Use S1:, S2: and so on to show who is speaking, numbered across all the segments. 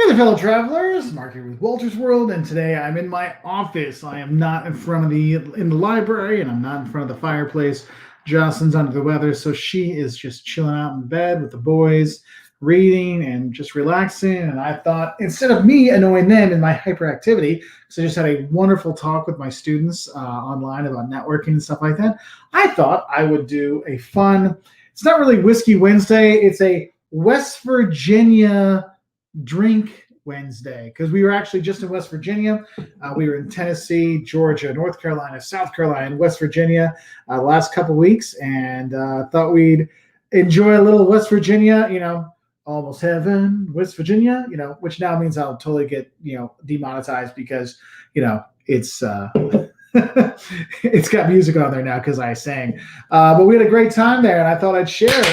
S1: Hey, fellow travelers, Mark here with Walter's World, and today I'm in my office. I am not in front of in the library, and I'm not in front of the fireplace. Jocelyn's under the weather, so she is just chilling out in bed with the boys, reading and just relaxing. And I thought, instead of me annoying them in my hyperactivity, because I just had a wonderful talk with my students online about networking and stuff like that, I thought I would do a fun. It's not really Whiskey Wednesday. It's a West Virginia Drink Wednesday, because we were actually just in West Virginia. We were in Tennessee, Georgia, North Carolina, South Carolina, and West Virginia the last couple weeks, and thought we'd enjoy a little West Virginia, almost heaven, West Virginia, which now means I'll totally get, demonetized because, it's it's got music on there now because I sang. But we had a great time there, and I thought I'd share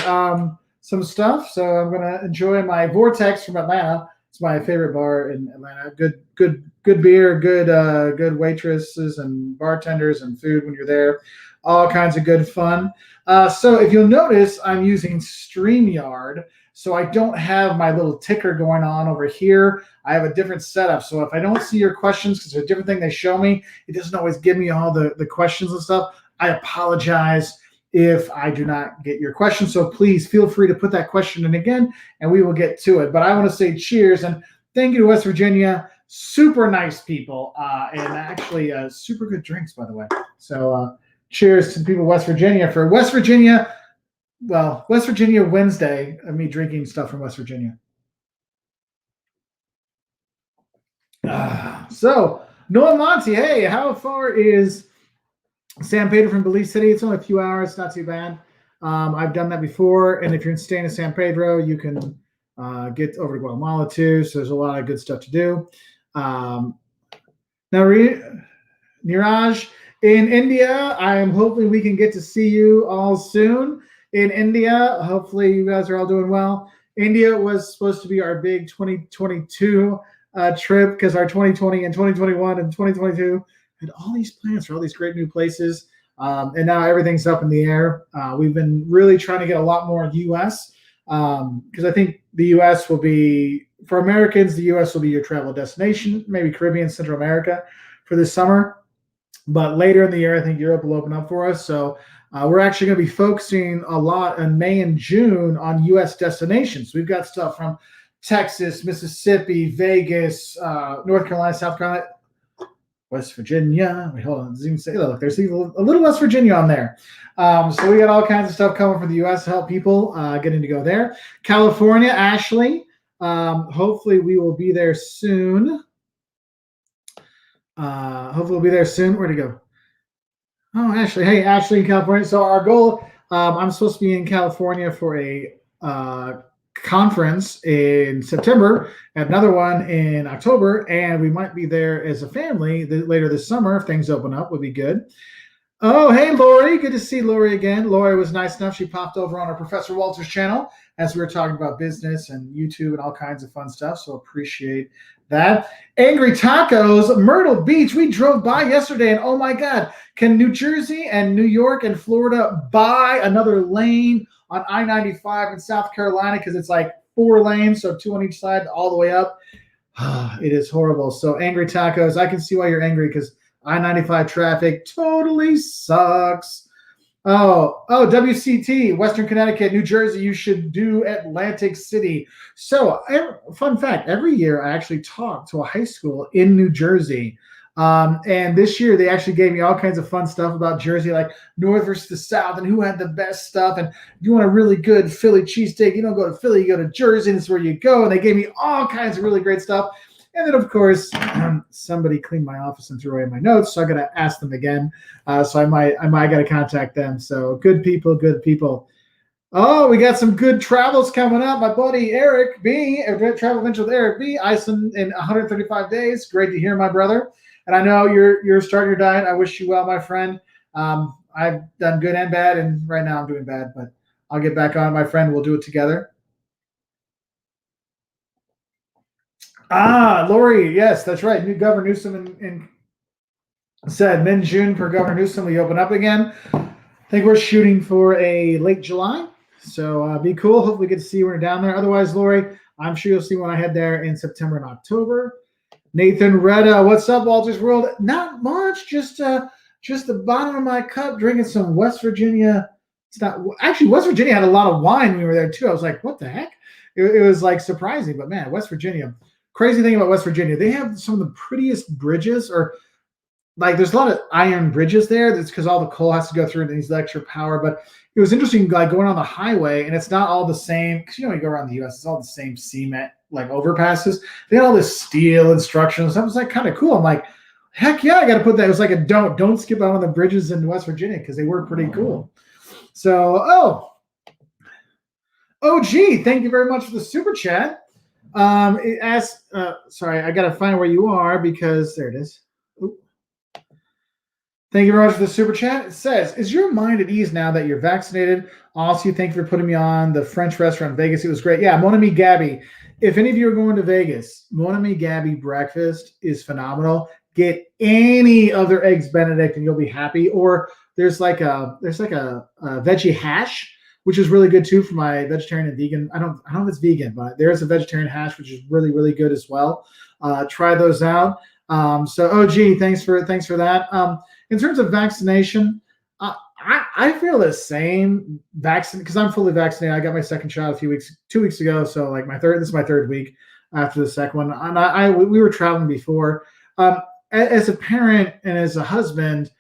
S1: some stuff. So I'm gonna enjoy my Vortex from Atlanta. It's my favorite bar in Atlanta. Good beer, good waitresses and bartenders and food when you're there. All kinds of good fun. So if you'll notice, I'm using StreamYard. So I don't have my little ticker going on over here. I have a different setup. So if I don't see your questions, because there's a different thing they show me, it doesn't always give me all the questions and stuff. I apologize if I do not get your question. So please feel free to put that question in again, and we will get to it. But I want to say cheers and thank you to West Virginia. Super nice people, and actually super good drinks, by the way. So cheers to the people of West Virginia for West Virginia. Well, West Virginia Wednesday of me drinking stuff from West Virginia. So, Noah Monty, hey, how far is San Pedro from Belize City? It's only a few hours. It's not too bad. I've done that before, and if you're staying in San Pedro, you can get over to Guatemala too. So there's a lot of good stuff to do. Now, Niraj, in India, I am hoping we can get to see you all soon. In India, hopefully you guys are all doing well. India was supposed to be our big 2022 trip, because our 2020 and 2021 and 2022 had all these plans for all these great new places, and now everything's up in the air. We've been really trying to get a lot more U.S. Because I think the U.S. will be, for Americans, the U.S. will be your travel destination, maybe Caribbean, Central America for this summer. But later in the year, I think Europe will open up for us. So we're actually going to be focusing a lot in May and June on U.S. destinations. We've got stuff from Texas, Mississippi, Vegas, North Carolina, South Carolina, West Virginia. Wait, hold on. Zoom say, look, there's a little West Virginia on there. So we got all kinds of stuff coming from the U.S. to help people getting to go there. California, Ashley. Hopefully we will be there soon. Hopefully we'll be there soon. Where'd he go? Oh, Ashley. Hey, Ashley in California. So our goal, I'm supposed to be in California for a conference in September, another one in October, and we might be there as a family later this summer if things open up. Would be good. Oh, hey, Lori. Good to see Lori again. Lori was nice enough. She popped over on our Professor Walters channel as we were talking about business and YouTube and all kinds of fun stuff, so appreciate that. Angry Tacos, Myrtle Beach. We drove by yesterday, and oh my God, can New Jersey and New York and Florida buy another lane on I-95 in South Carolina, because it's like 4 lanes, so 2 on each side all the way up? It is horrible. So Angry Tacos, I can see why you're angry, because I-95 traffic totally sucks. Oh, WCT, Western Connecticut, New Jersey, you should do Atlantic City. So, fun fact, every year I actually talk to a high school in New Jersey. And this year they actually gave me all kinds of fun stuff about Jersey, like North versus the South and who had the best stuff. And if you want a really good Philly cheesesteak, you don't go to Philly, you go to Jersey, and that's where you go. And they gave me all kinds of really great stuff. And then, of course, somebody cleaned my office and threw away my notes, so I got to ask them again. So I might got to contact them. So good people, good people. Oh, we got some good travels coming up. My buddy Eric B, Travel Adventure with Eric B, Iceland in 135 days. Great to hear, my brother. And I know you're starting your diet. I wish you well, my friend. I've done good and bad, and right now I'm doing bad, but I'll get back on, my friend. We'll do it together. Lori, yes, that's right. New Governor Newsom said mid-June per Governor Newsom, we open up again. I think we're shooting for a late July, so be cool. Hopefully we get to see you when you're down there. Otherwise, Lori, I'm sure you'll see when I head there in September and October. Nathan Retta, what's up, Walter's World? Not much, just the bottom of my cup, drinking some West Virginia. It's not actually West Virginia had a lot of wine when we were there too. I was like, what the heck? It was like surprising, but man, West Virginia. Crazy thing about West Virginia, they have some of the prettiest bridges, or like there's a lot of iron bridges there. That's because all the coal has to go through and it needs extra power. But it was interesting, like going on the highway, and it's not all the same. Because when you go around the U.S., it's all the same cement like overpasses. They had all this steel and structure and stuff. It was like kind of cool. I'm like, heck yeah, I got to put that. It was like a don't skip out on the bridges in West Virginia because they were pretty cool. So, gee, thank you very much for the super chat. It asks, sorry, I got to find where you are because there it is. Ooh. Thank you very much for the super chat. It says, is your mind at ease now that you're vaccinated? Also, thank you for putting me on the French restaurant in Vegas. It was great. Yeah, Mon Ami Gabby. If any of you are going to Vegas, Mon Ami Gabby breakfast is phenomenal. Get any of their eggs Benedict and you'll be happy. Or there's like a veggie hash, which is really good too for my vegetarian and vegan. I don't know if it's vegan, but there is a vegetarian hash, which is really, really good as well. Try those out. Thanks for that. In terms of vaccination, I feel the same because I'm fully vaccinated. I got my second shot 2 weeks ago. So like this is my third week after the second one. And we were traveling before. As a parent and as a husband,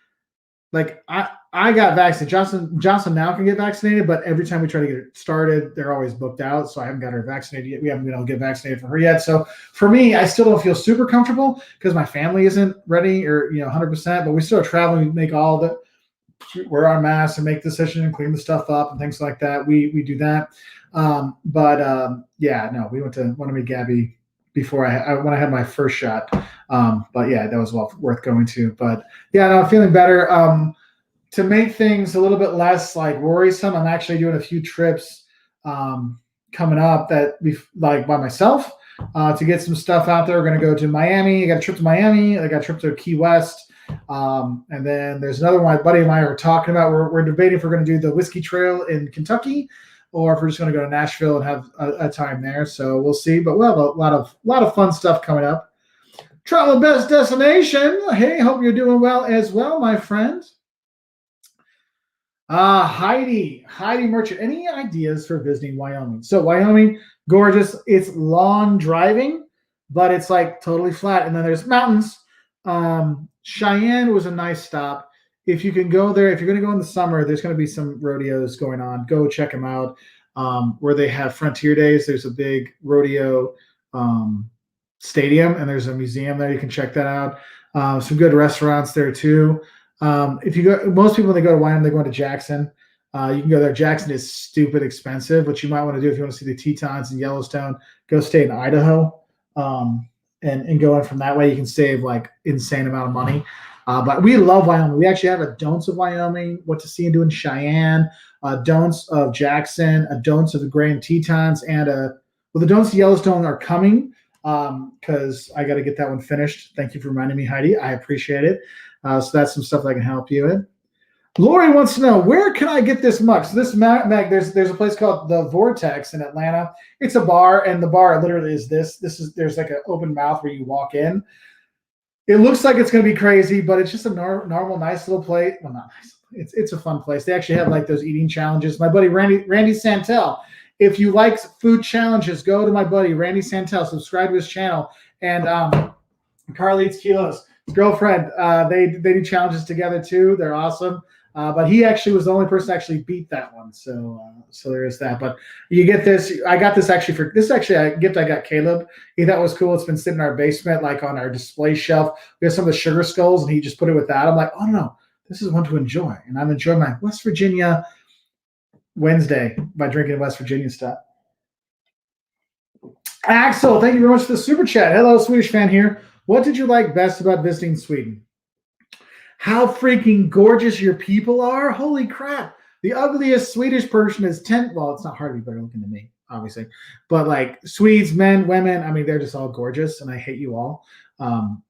S1: like I got vaccinated. Johnson now can get vaccinated, but every time we try to get it started, they're always booked out. So I haven't got her vaccinated yet. We haven't been able to get vaccinated for her yet. So for me, I still don't feel super comfortable because my family isn't ready or 100%. But we still are traveling. We make all the wear our masks and make decisions and clean the stuff up and things like that. We do that. We went to Mon Ami Gabby before when I had my first shot. But yeah, that was well worth going to. But yeah, no, I'm feeling better. To make things a little bit less like worrisome, I'm actually doing a few trips coming up that by myself to get some stuff out there. We're going to go to Miami. I got a trip to Miami. I got a trip to Key West. And then there's another one my buddy and I are talking about. We're debating if we're going to do the Whiskey Trail in Kentucky or if we're just going to go to Nashville and have a time there. So we'll see. But we'll have a lot of fun stuff coming up. Travel Best Destination. Hey, hope you're doing well as well, my friend. Heidi Merchant. Any ideas for visiting Wyoming? So Wyoming, gorgeous. It's long driving, but it's like totally flat. And then there's mountains. Cheyenne was a nice stop. If you can go there, if you're going to go in the summer, there's going to be some rodeos going on. Go check them out. Where they have Frontier Days, there's a big rodeo stadium, and there's a museum there. You can check that out. Some good restaurants there too. If you go, most people when they go to Wyoming, they go to Jackson. You can go there. Jackson is stupid expensive. What you might want to do if you want to see the Tetons in Yellowstone, go stay in Idaho, and go in from that way. You can save like insane amount of money. But we love Wyoming. We actually have a don'ts of Wyoming, what to see and do in Cheyenne, don'ts of Jackson, a don'ts of the Grand Tetons, and the don'ts of Yellowstone are coming because I got to get that one finished. Thank you for reminding me, Heidi. I appreciate it. So that's some stuff that I can help you with. Lori wants to know, where can I get this mug? So this mug, there's a place called The Vortex in Atlanta. It's a bar, and the bar literally is this. There's like an open mouth where you walk in. It looks like it's going to be crazy, but it's just a normal, nice little place. Well, not nice. It's a fun place. They actually have like those eating challenges. My buddy Randy Santel. If you like food challenges, go to my buddy Randy Santel. Subscribe to his channel. And Carly Eats Kilos, his girlfriend. They do challenges together too. They're awesome. But he actually was the only person to actually beat that one. So there is that. But you get this. I got this actually a gift I got Caleb. He thought it was cool. It's been sitting in our basement, like on our display shelf. We have some of the sugar skulls, and he just put it with that. I'm like, oh no, this is one to enjoy. And I'm enjoying my West Virginia Wednesday by drinking West Virginia stuff. Axel, thank you very much for the super chat. Hello, Swedish fan here. What did you like best about visiting Sweden? How freaking gorgeous your people are. Holy crap. The ugliest Swedish person is 10. Well, it's not hard to be better looking than me, obviously. But like Swedes, men, women, I mean, they're just all gorgeous, and I hate you all,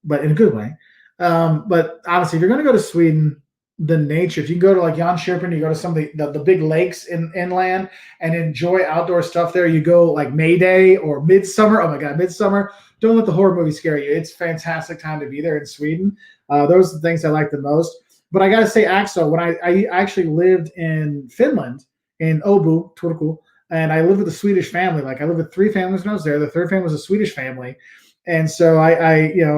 S1: but in a good way. But honestly, if you're going to go to Sweden, the nature. If you can go to like Jönköping, you go to some of the big lakes inland and enjoy outdoor stuff there. You go like May Day or Midsummer. Oh my God, Midsummer. Don't let the horror movie scare you. It's a fantastic time to be there in Sweden. Those are the things I like the most. But I got to say, Axel, when I actually lived in Finland, in Åbo, Turku, and I lived with a Swedish family. Like I lived with 3 families when I was there. The third family was a Swedish family. And so I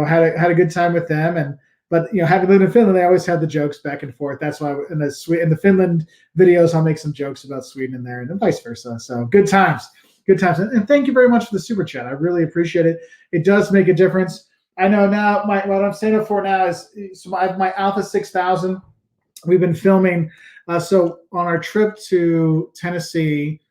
S1: had a good time with them. But having lived in Finland, they always had the jokes back and forth. That's why in the Finland videos, I'll make some jokes about Sweden in there, and then vice versa. So good times, good times. And thank you very much for the super chat. I really appreciate it. It does make a difference. I know now what I'm saying up for now is my Alpha 6000. We've been filming. So on our trip to Tennessee,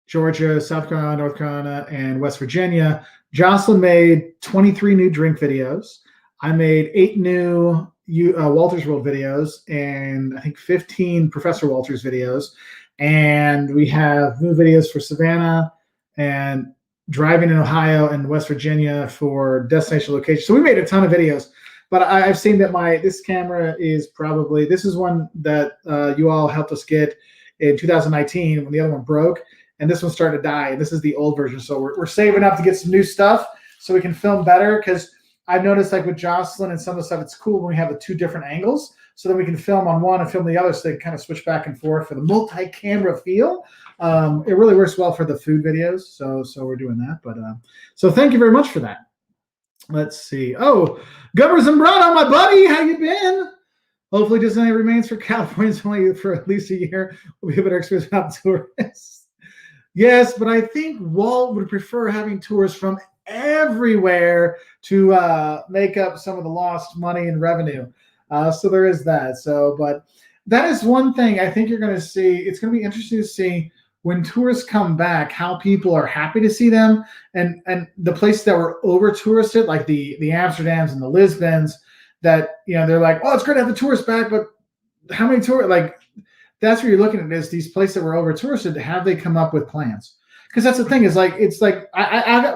S1: Georgia, South Carolina, North Carolina, and West Virginia, Jocelyn made 23 new drink videos. I made 8 new Walters World videos and I think 15 Professor Walters videos. And we have new videos for Savannah and driving in Ohio and West Virginia for destination locations. So we made a ton of videos. But I've seen that this camera is this is one that you all helped us get in 2019 when the other one broke. And this one's starting to die. And this is the old version. So we're saving up to get some new stuff so we can film better, because I've noticed like with Jocelyn and some of the stuff, it's cool when we have the 2 different angles, so then we can film on one and film the other, so they can kind of switch back and forth for the multi-camera feel. It really works well for the food videos, so we're doing that. But so thank you very much for that. Let's see. Oh, Governor Zambrano, my buddy, how you been? Hopefully Disney remains for Californians only for at least a year. We'll be a better experience without tourists. Yes, but I think Walt would prefer having tours from everywhere to make up some of the lost money and revenue. So there is that. But that is one thing I think you're going to see. It's going to be interesting to see when tourists come back, how people are happy to see them, and the places that were over touristed, like the Amsterdams and the Lisbons, that they're like, oh, it's great to have the tourists back, but how many tourists? Like that's what you're looking at, is these places that were over touristed. Have they come up with plans? Because that's the thing, is like it's like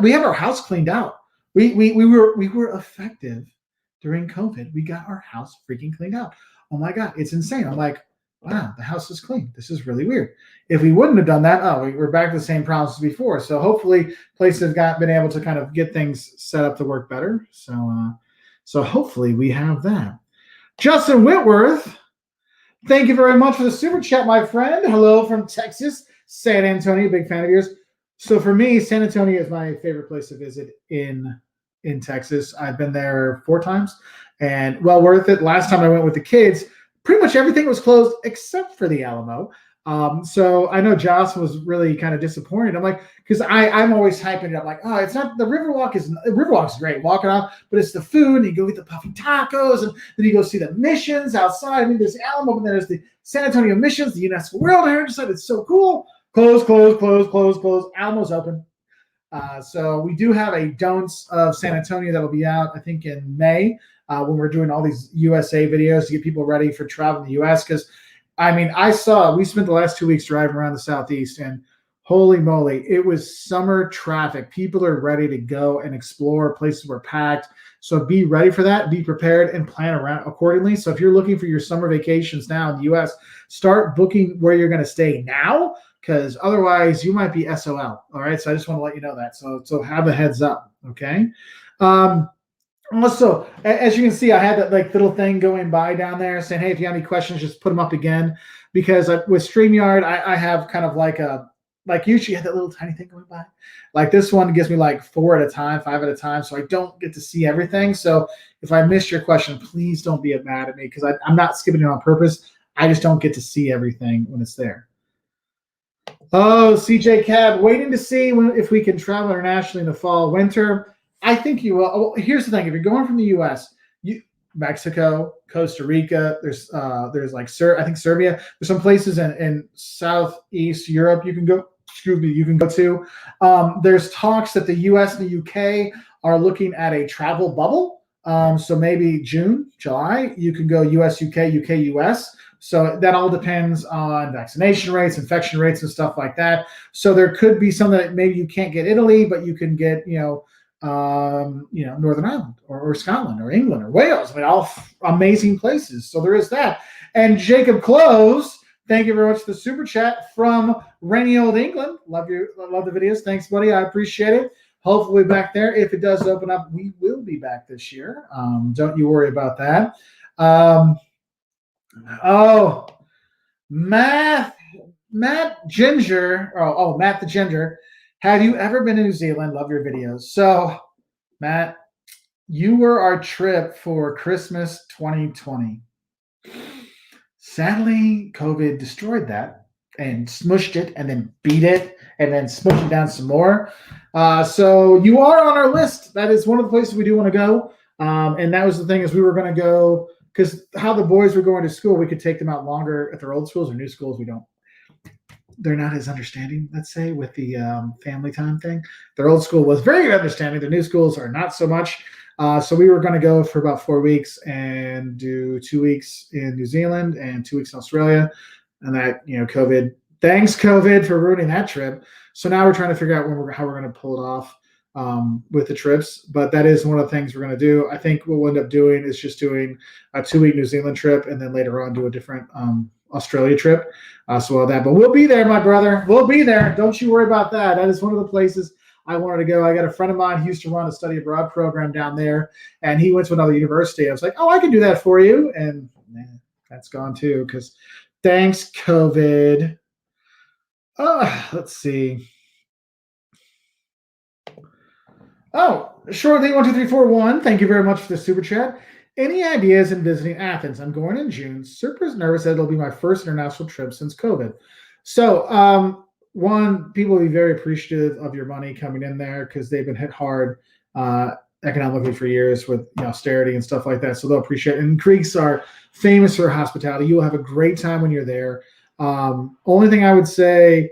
S1: we have our house cleaned out. We were effective during COVID. We got our house freaking cleaned out. Oh my God, it's insane. I'm like, wow, the house is clean. This is really weird. If we wouldn't have done that, we're back to the same problems as before. So hopefully places have been able to kind of get things set up to work better. So hopefully we have that. Justin Whitworth, thank you very much for the super chat, my friend. Hello from Texas, San Antonio, big fan of yours. So for me, San Antonio is my favorite place to visit in Texas. I've been there 4 times and well worth it. Last time I went with the kids, pretty much everything was closed except for the Alamo. So I know Joss was really kind of disappointed. I'm like, because I'm always hyping it up, like, oh, it's not the Riverwalk's great, walking off, but it's the food. And you go eat the puffy tacos, and then you go see the missions outside. I mean, there's Alamo, but then there's the San Antonio missions, the UNESCO World Heritage Site. It's so cool. Close. Almo's open. So we do have a Don'ts of San Antonio that will be out, I think, in May, when we're doing all these USA videos to get people ready for travel in the US. Because, I mean, we spent the last 2 weeks driving around the Southeast, and holy moly, it was summer traffic. People are ready to go and explore. Places were packed. So be ready for that. Be prepared and plan around accordingly. So if you're looking for your summer vacations now in the US, start booking where you're going to stay now, because otherwise you might be SOL. All right. So I just want to let you know that. So have a heads up. Okay. Also, as you can see, I had that like little thing going by down there saying, hey, if you have any questions, just put them up again. Because with StreamYard, I have kind of like usually had that little tiny thing going by. Like this one gives me like 4 at a time, 5 at a time. So I don't get to see everything. So if I missed your question, please don't be mad at me, because I'm not skipping it on purpose. I just don't get to see everything when it's there. Oh, CJ Cab, waiting to see if we can travel internationally in the fall, winter. I think you will. Well, here's the thing: if you're going from the U.S., Mexico, Costa Rica, there's like I think Serbia. There's some places in Southeast Europe you can go. You can go to. There's talks that the U.S. and the U.K. are looking at a travel bubble. So maybe June, July, you can go U.S., UK, UK, U.S. So that all depends on vaccination rates, infection rates, and stuff like that. So there could be some that maybe you can't get Italy, but you can get, Northern Ireland or Scotland or England or Wales. I mean, all amazing places. So there is that. And Jacob Close, thank you very much for the super chat from rainy old England. Love the videos. Thanks, buddy. I appreciate it. Hopefully back there. If it does open up, we will be back this year. Don't you worry about that. Matt Ginger. Matt the Ginger. Have you ever been to New Zealand? Love your videos. So, Matt, you were our trip for Christmas 2020. Sadly, COVID destroyed that and smushed it and then beat it and then smushed it down some more. So you are on our list. That is one of the places we do want to go. And that was the thing, is we were going to go, because how the boys were going to school, we could take them out longer at their old schools or new schools. They're not as understanding, let's say, with the family time thing. Their old school was very understanding. Their new schools are not so much. So we were going to go for about 4 weeks and do 2 weeks in New Zealand and 2 weeks in Australia. And that, COVID, thanks COVID for ruining that trip. So now we're trying to figure out how we're going to pull it off with the trips. But that is one of the things we're going to do. I think what we'll end up doing is just doing a 2-week New Zealand trip and then later on do a different Australia trip. But we'll be there, my brother. We'll be there. Don't you worry about that. That is one of the places I wanted to go. I got a friend of mine who used to run a study abroad program down there, and he went to another university. I was like, I can do that for you. And that's gone too, because thanks, COVID. Let's see. Shortly12341. Thank you very much for the super chat. Any ideas in visiting Athens? I'm going in June. Super nervous that it'll be my first international trip since COVID. So, one, people will be very appreciative of your money coming in there because they've been hit hard economically for years with austerity and stuff like that. So they'll appreciate it. And Greeks are famous for hospitality. You will have a great time when you're there. Only thing I would say,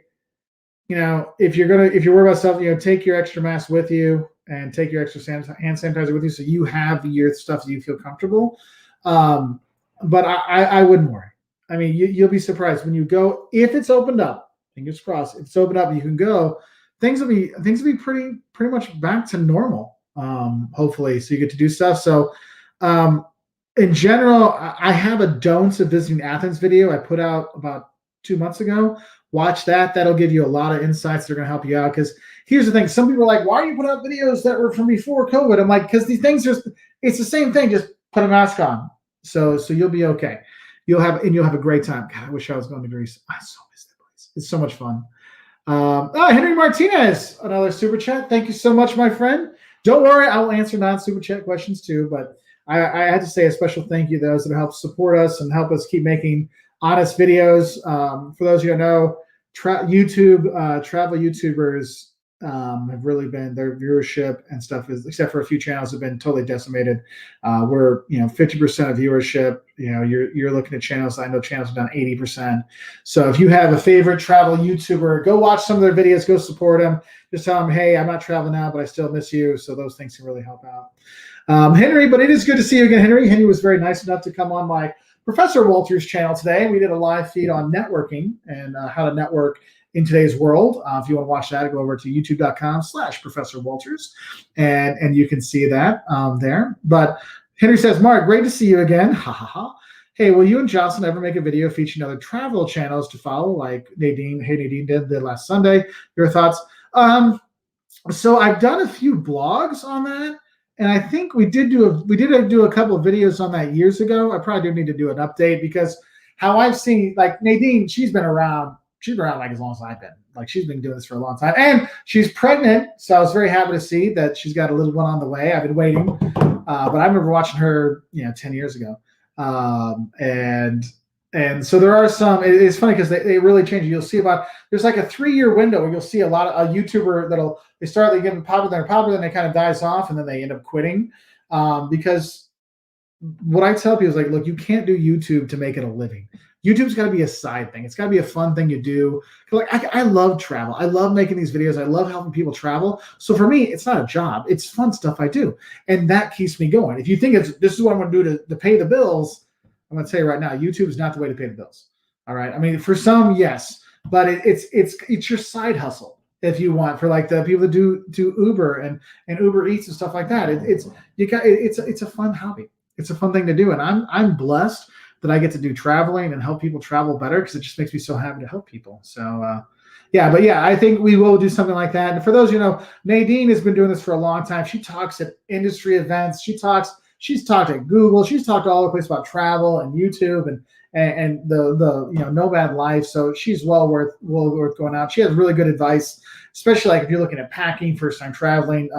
S1: if you're worried about stuff, take your extra mask with you and take your extra hand sanitizer with you so you have your stuff so you feel comfortable. But I wouldn't worry. I mean, you'll be surprised when you go, if it's opened up. Fingers crossed. If it's opened up and you can go, things will be pretty much back to normal. Hopefully, so you get to do stuff. So, in general, I have a don'ts of visiting Athens video I put out about 2 months ago. Watch that. That'll give you a lot of insights that are going to help you out. Because here's the thing: some people are like, "Why are you putting out videos that were from before COVID?" I'm like, because these things it's the same thing. Just put a mask on, so you'll be okay. You'll have a great time. God, I wish I was going to Greece. I so miss that place. It's so much fun. Henry Martinez, another super chat. Thank you so much, my friend. Don't worry, I will answer non-super chat questions too. But I had to say a special thank you to those that help support us and help us keep making honest videos. For those of you who know, travel YouTubers have really been, their viewership and stuff is, except for a few channels, have been totally decimated. We're 50% of viewership. You're looking at channels. I know channels are down 80%. So if you have a favorite travel YouTuber, go watch some of their videos. Go support them. Just tell them, hey, I'm not traveling now, but I still miss you. So those things can really help out. Henry, but it is good to see you again, Henry. Henry was very nice enough to come on my Professor Walters channel today. We did a live feed on networking and how to network in today's world. If you want to watch that, go over to youtube.com/Professor Walters, and you can see that there. But Henry says, Mark, great to see you again. Ha ha ha. Hey, will you and Jocelyn ever make a video featuring other travel channels to follow, like Nadine did last Sunday? Your thoughts? So I've done a few blogs on that. And I think we did do a couple of videos on that years ago. I probably do need to do an update, because how I've seen, like Nadine, she's been around like as long as I've been. Like, she's been doing this for a long time, and she's pregnant. So I was very happy to see that she's got a little one on the way. I've been waiting, but I remember watching her, 10 years ago, and so there are some. It's funny because they really change. You'll see there's like a 3-year window where you'll see a lot of a YouTuber they start getting popular, then they kind of dies off, and then they end up quitting. Because what I tell people is, like, look, you can't do YouTube to make it a living. YouTube's got to be a side thing. It's got to be a fun thing you do. Like, I love travel. I love making these videos. I love helping people travel. So for me, it's not a job. It's fun stuff I do, and that keeps me going. If you think this is what I'm going to do to pay the bills, I'm going to tell you right now, YouTube is not the way to pay the bills. All right. I mean, for some, yes, but it's your side hustle. if you want, for like the people that do Uber and Uber Eats and stuff like that. It's a fun hobby. It's a fun thing to do, and I'm blessed that I get to do traveling and help people travel better because it just makes me so happy to help people. So yeah, but yeah, I think we will do something like that. And for those Nadine has been doing this for a long time. She talks at industry events. She's talked at Google. She's talked all over the place about travel and YouTube and the nomad life. So she's well worth going out. She has really good advice, especially like if you're looking at packing, first time traveling,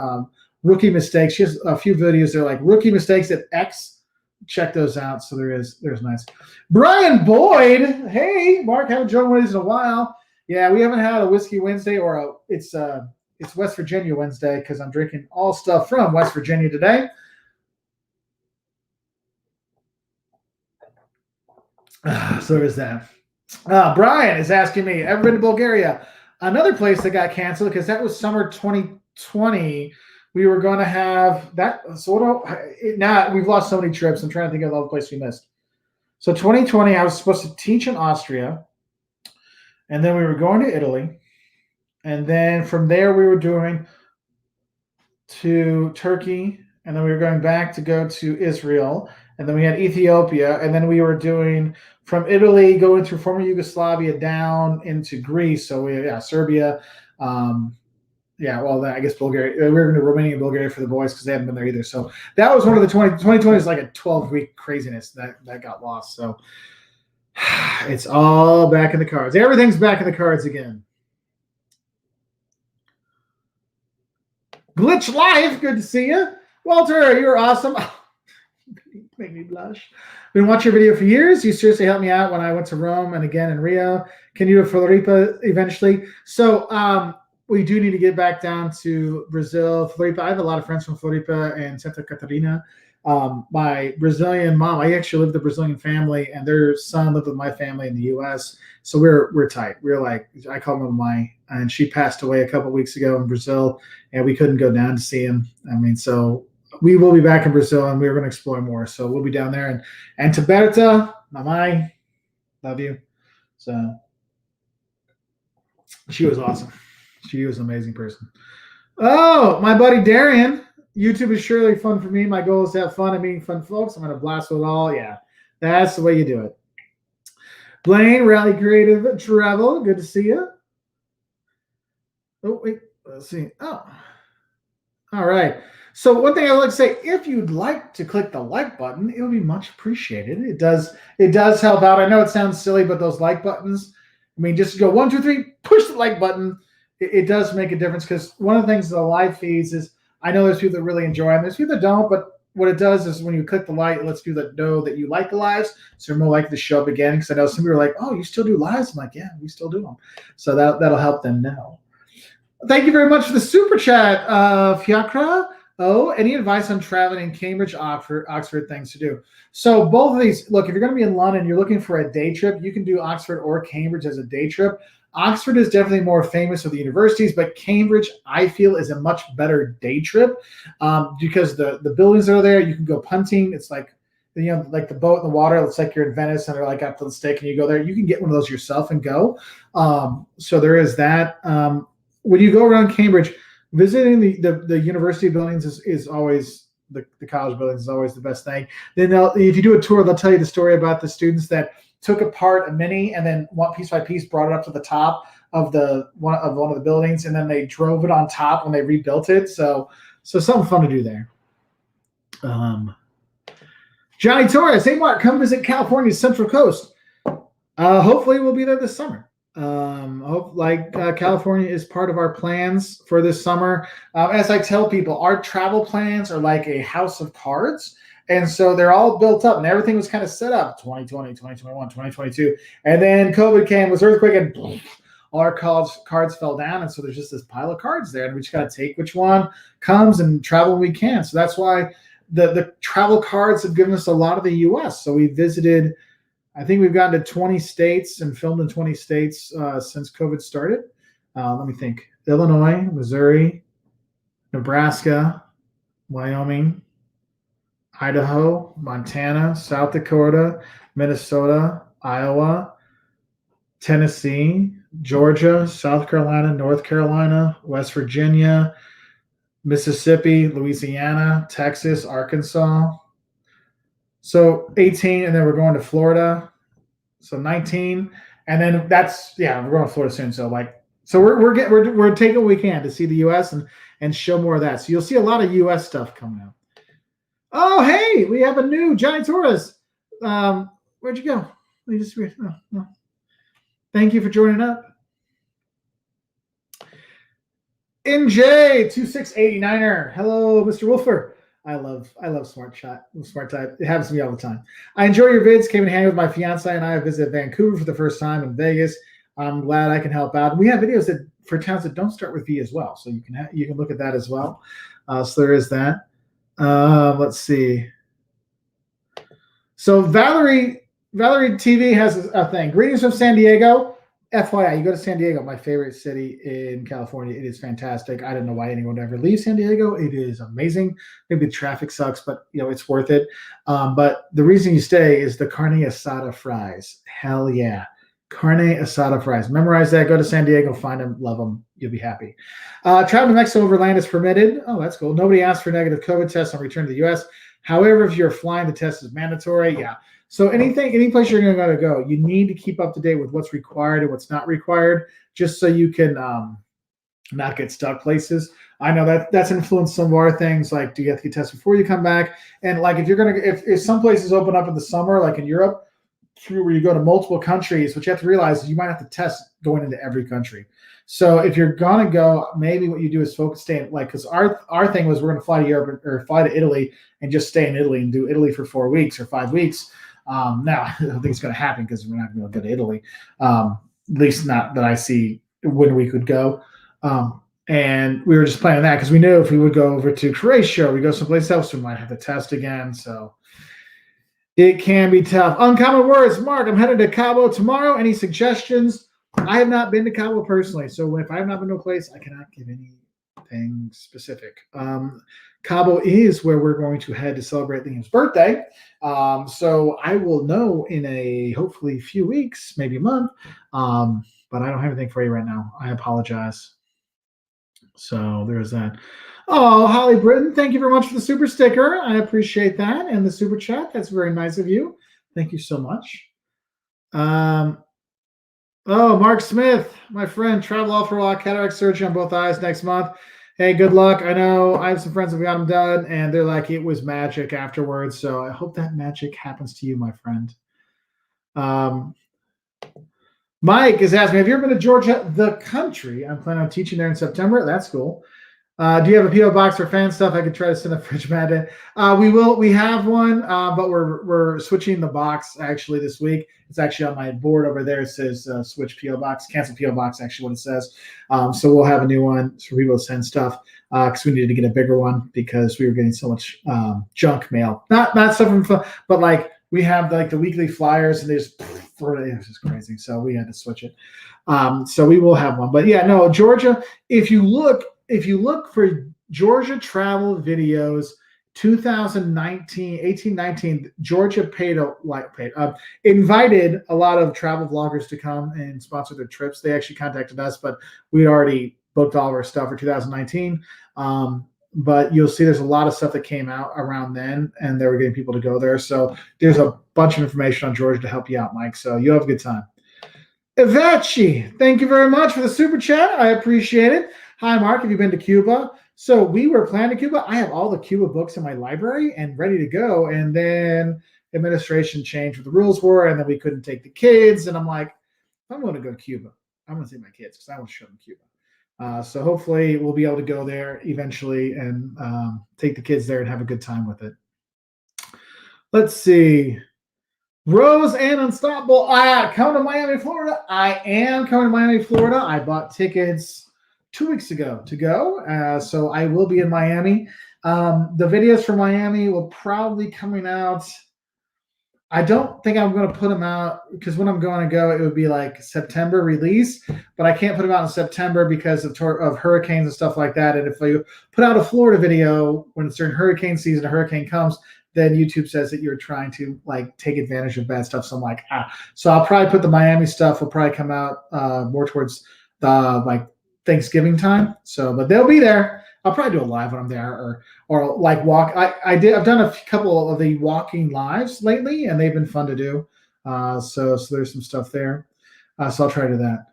S1: rookie mistakes. She has a few videos. They're like rookie mistakes at X. Check those out. So there's nice. Brian Boyd. Hey, Mark, haven't joined with us in a while. Yeah, we haven't had a Whiskey Wednesday or it's West Virginia Wednesday because I'm drinking all stuff from West Virginia today. So there's that. Brian is asking me, ever been to Bulgaria? Another place that got canceled because that was summer 2020. We were going to have that. So now we've lost so many trips. I'm trying to think of all the places we missed. So 2020, I was supposed to teach in Austria. And then we were going to Italy. And then from there, we were doing to Turkey. And then we were going back to go to Israel. And then we had Ethiopia. And then we were doing from Italy, going through former Yugoslavia down into Greece. So Serbia. I guess Bulgaria. We were going to Romania and Bulgaria for the boys because they haven't been there either. So that was one of the 2020 is like a 12-week craziness that got lost. So it's all back in the cards. Everything's back in the cards again. Glitch Live, good to see you. Walter, you're awesome. Make me blush. Been watching your video for years. You seriously helped me out when I went to Rome and again in Rio. Can you do Floripa eventually? So we do need to get back down to Brazil. Floripa. I have a lot of friends from Floripa and Santa Catarina. My Brazilian mom, I actually lived with a Brazilian family, and their son lived with my family in the U.S. So we're tight. We're like, I call him and she passed away a couple of weeks ago in Brazil, and we couldn't go down to see him. I mean, so we will be back in Brazil, and we're going to explore more. So we'll be down there. And to Berta, mamãe, love you. So she was awesome. She was an amazing person. Oh, my buddy Darian. YouTube is surely fun for me. My goal is to have fun and meeting fun folks. I'm going to blast with it all. Yeah, that's the way you do it. Blaine, Rally Creative Travel. Good to see you. Oh, wait. Let's see. Oh, all right. So one thing I would like to say, if you'd like to click the like button, it would be much appreciated. It does help out. I know it sounds silly, but those like buttons, I mean, just go 1, 2, 3, push the like button. It does make a difference because one of the things of the live feeds is I know there's people that really enjoy them. There's people that don't, but what it does is when you click the like, it lets people that know that you like the lives, so they're more likely to show up again. Because I know some people are like, "Oh, you still do lives?" I'm like, "Yeah, we still do them." So that'll help them know. Thank you very much for the super chat, Fiacra. Oh, any advice on traveling in Cambridge, Oxford things to do? So both of these, look, if you're going to be in London, you're looking for a day trip, you can do Oxford or Cambridge as a day trip. Oxford is definitely more famous with the universities, but Cambridge, I feel, is a much better day trip because the buildings that are there. You can go punting. It's like, like the boat in the water. It's like you're in Venice and they're like up to the stake and you go there. You can get one of those yourself and go. So there is that. When you go around Cambridge, visiting the university buildings is always the college buildings is always the best thing. Then if you do a tour, they'll tell you the story about the students that took apart a mini and then piece by piece brought it up to the top of one of the buildings, and then they drove it on top when they rebuilt it. So something fun to do there. Johnny Torres, hey Mark, come visit California's Central Coast. Hopefully we'll be there this summer. California is part of our plans for this summer. As I tell people, our travel plans are like a house of cards. And so they're all built up and everything was kind of set up 2020, 2021, 2022. And then COVID came, was earthquake, and boom, all our cards fell down. And so there's just this pile of cards there. And we just got to take which one comes and travel when we can. So that's why the travel cards have given us a lot of the U.S. So we visited, I think we've gotten to 20 states and filmed in 20 states since COVID started. Let me think. Illinois, Missouri, Nebraska, Wyoming, Idaho, Montana, South Dakota, Minnesota, Iowa, Tennessee, Georgia, South Carolina, North Carolina, West Virginia, Mississippi, Louisiana, Texas, Arkansas. So 18, and then we're going to Florida. So 19, and then we're going to Florida soon. So we're taking what we can to see the U.S. and show more of that. So you'll see a lot of U.S. stuff coming out. Oh, hey, we have a new Johnny Torres. Where'd you go? No. Thank you for joining up. NJ2689er. Hello, Mr. Wolfer. I love smart type. It happens to me all the time. I enjoy your vids. Came in handy with my fiance and I visited Vancouver for the first time in Vegas. I'm glad I can help out. We have videos for towns that don't start with V as well, so you can look at that as well. So there is that. Let's see. So Valerie TV has a thing. Greetings from San Diego. FYI, you go to San Diego, my favorite city in California. It is fantastic. I don't know why anyone would ever leave San Diego. It is amazing. Maybe the traffic sucks, but it's worth it. But the reason you stay is the carne asada fries. Hell yeah. Carne asada fries. Memorize that. Go to San Diego, find them, love them. You'll be happy. Travel to Mexico overland is permitted. Oh, that's cool. Nobody asked for negative COVID tests on return to the U.S. However, if you're flying, the test is mandatory. Yeah. So any place you're going to go, you need to keep up to date with what's required and what's not required, just so you can not get stuck places. I know that's influenced some of our things, like do you have to get tested before you come back? And like if some places open up in the summer, like in Europe, where you go to multiple countries, what you have to realize is you might have to test going into every country. So if you're gonna go, maybe what you do is because our thing was we're gonna fly to Europe or fly to Italy and just stay in Italy and do Italy for 4 weeks or 5 weeks. Now I don't think it's gonna happen because we're not gonna go to Italy. At least not that I see when we could go. And we were just planning that because we knew if we would go over to Croatia or we go someplace else, we might have to test again. So it can be tough. Uncommon words. Mark, I'm headed to Cabo tomorrow. Any suggestions? I have not been to Cabo personally, so if I have not been to a place, I cannot give anything specific. Cabo is where we're going to head to celebrate Liam's birthday. So I will know in a hopefully few weeks, maybe a month. But I don't have anything for you right now. I apologize. So there's that. Oh, Holly Britton, thank you very much for the super sticker. I appreciate that. And the super chat. That's very nice of you. Thank you so much. Mark Smith, my friend, travel off for a while, cataract surgery on both eyes next month. Hey, good luck. I know I have some friends that got them done, and they're like, it was magic afterwards. So I hope that magic happens to you, my friend. Mike is asking me, have you ever been to Georgia, the country? I'm planning on teaching there in September. That's cool. Do you have a P.O. box for fan stuff? I could try to send a fridge mat in. We have one, but we're switching the box actually this week. It's actually on my board over there. It says switch P.O. box, cancel P.O. box, actually what it says. So we'll have a new one for people to send stuff because we needed to get a bigger one because we were getting so much junk mail. Not stuff from, but like we have like the weekly flyers and they just, it was just crazy. So we had to switch it. So we will have one. But yeah, no, Georgia, if you look for Georgia travel videos, 2018-19, Georgia invited a lot of travel vloggers to come and sponsor their trips. They actually contacted us, but we'd already booked all of our stuff for 2019. But you'll see there's a lot of stuff that came out around then, and they were getting people to go there. So there's a bunch of information on Georgia to help you out, Mike. So you'll have a good time. Ivachi, thank you very much for the super chat. I appreciate it. Hi, Mark. Have you been to Cuba? So we were planning Cuba. I have all the Cuba books in my library and ready to go. And then administration changed what the rules were, and then we couldn't take the kids. And I'm like, if I'm going to go to Cuba, I'm going to take my kids because I want to show them Cuba. So hopefully we'll be able to go there eventually and take the kids there and have a good time with it. Let's see. Rose and Unstoppable. Coming to Miami, Florida. I am coming to Miami, Florida. I bought tickets 2 weeks ago to go. So I will be in Miami. The videos for Miami will probably coming out. I don't think I'm going to put them out because when I'm going to go, it would be like September release, but I can't put them out in September because of hurricanes and stuff like that. And if I put out a Florida video when it's during hurricane season, a hurricane comes, then YouTube says that you're trying to like take advantage of bad stuff. So I'm like, ah. So I'll probably put the Miami stuff will probably come out more towards the like Thanksgiving time. So, but they'll be there. I'll probably do a live when I'm there, or like walk. I've done a couple of the walking lives lately, and they've been fun to do. So there's some stuff there. So I'll try to do that.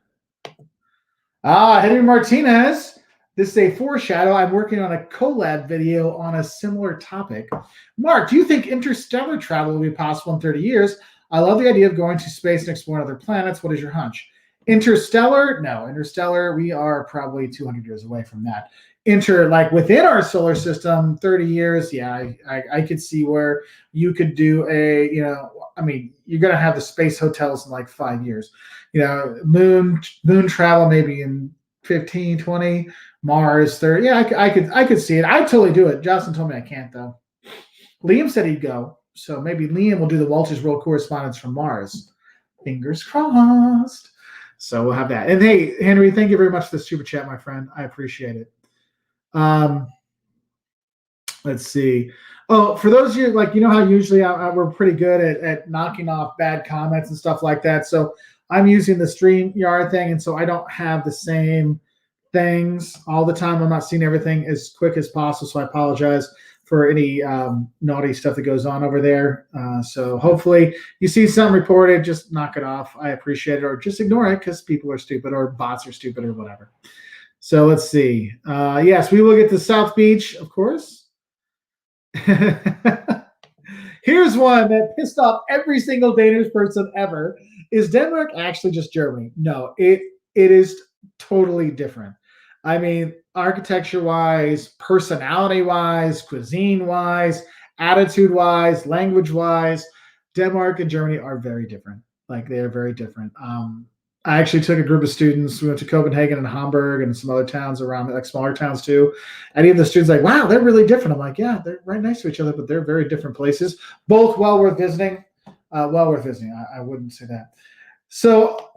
S1: Henry Martinez. This is a foreshadow. I'm working on a collab video on a similar topic. Mark, do you think interstellar travel will be possible in 30 years? I love the idea of going to space and exploring other planets. What is your hunch? Interstellar? No. Interstellar, we are probably 200 years away from that. Like within our solar system, 30 years, yeah, I could see where you could do I mean, you're going to have the space hotels in like 5 years. Moon travel maybe in 15, 20, Mars 30. Yeah, I could see it. I'd totally do it. Jocelyn told me I can't though. Liam said he'd go. So maybe Liam will do the Walters World Correspondence from Mars. Fingers crossed. So we'll have that. And hey, Henry, thank you very much for the super chat, my friend. I appreciate it. Let's see. Oh, for those of you, like, how usually we're pretty good at knocking off bad comments and stuff like that. So I'm using the StreamYard thing, and so I don't have the same things all the time. I'm not seeing everything as quick as possible, so I apologize for any naughty stuff that goes on over there. So hopefully you see something reported, just knock it off. I appreciate it, or just ignore it because people are stupid or bots are stupid or whatever. So let's see. Yes, we will get to South Beach, of course. Here's one that pissed off every single Danish person ever. Is Denmark actually just Germany? No, it is totally different. I mean, architecture-wise, personality-wise, cuisine-wise, attitude-wise, language-wise, Denmark and Germany are very different. Like, they are very different. I actually took a group of students. We went to Copenhagen and Hamburg and some other towns around, like smaller towns too. And even the students like, wow, they're really different. I'm like, yeah, they're right next to each other, but they're very different places. Both well worth visiting. I wouldn't say that. So,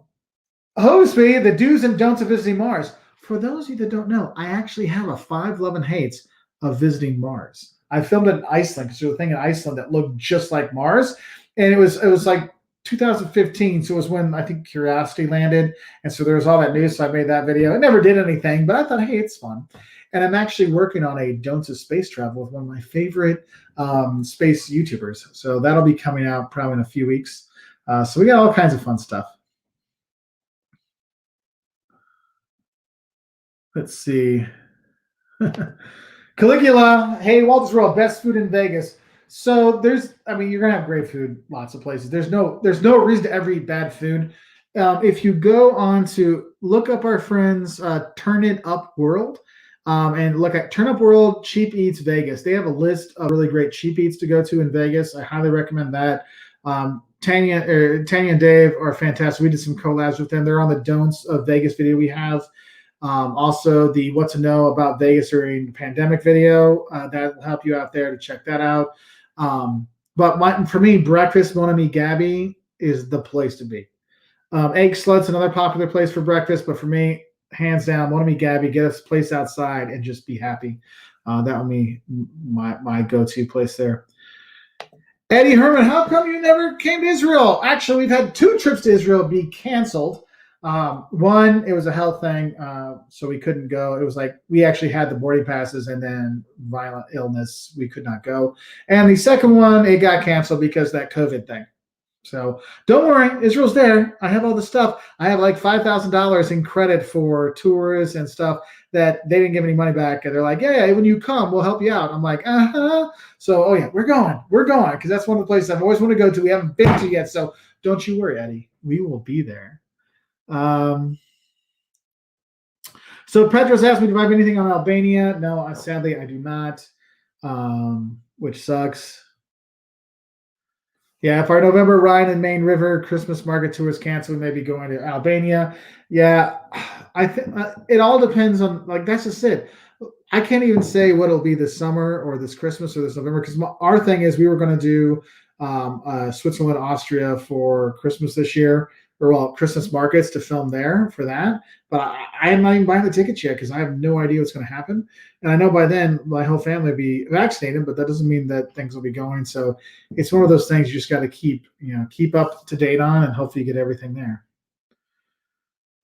S1: Hoseby, the do's and don'ts of visiting Mars. For those of you that don't know, I actually have a 5 love and hates of visiting Mars. I filmed it in Iceland because there's a thing in Iceland that looked just like Mars. And it was like 2015, so it was when I think Curiosity landed, and so there was all that news, so I made that video. It never did anything, but I thought, hey, it's fun. And I'm actually working on a don'ts of space travel with one of my favorite space YouTubers, so that'll be coming out probably in a few weeks. So we got all kinds of fun stuff. Let's see. Caligula, hey, Walters World, best food in Vegas. So you're gonna have great food, lots of places. There's no reason to ever eat bad food. If you go on to look up our friends Turn It Up World, and look at Turn Up World Cheap Eats Vegas. They have a list of really great cheap eats to go to in Vegas. I highly recommend that. Tanya and Dave are fantastic. We did some collabs with them. They're on the Don'ts of Vegas video we have. Also, the What to Know About Vegas During the Pandemic video. That will help you out there to check that out. But for me, breakfast, Mon Ami Gabby, is the place to be. Egg Slut's another popular place for breakfast, but for me, hands down, Mon Ami Gabby, get us a place outside and just be happy. That would be my go-to place there. Eddie Herman, how come you never came to Israel? Actually, we've had 2 trips to Israel be canceled. One, it was a health thing, so we couldn't go. It was like we actually had the boarding passes, and then violent illness, we could not go. And the second one, it got canceled because of that COVID thing. So don't worry, Israel's there. I have all the stuff. I have like $5,000 in credit for tours and stuff that they didn't give any money back. And they're like, yeah, when you come, we'll help you out. I'm like, uh-huh. So, oh yeah, we're going because that's one of the places I've always wanted to go to. We haven't been to yet. So don't you worry, Eddie. We will be there. So Petros asked me, do I have anything on Albania? No, sadly I do not, which sucks. Yeah, if our November Rhine and Main River Christmas market tour is canceled, we may be going to Albania. Yeah, I think it all depends on, like, that's just it. I can't even say what it'll be this summer or this Christmas or this November, because our thing is we were going to do Switzerland, Austria for Christmas this year. Christmas markets to film there for that. But I am not even buying the tickets yet because I have no idea what's going to happen. And I know by then my whole family will be vaccinated, but that doesn't mean that things will be going. So it's one of those things you just got to keep up to date on, and hopefully you get everything there.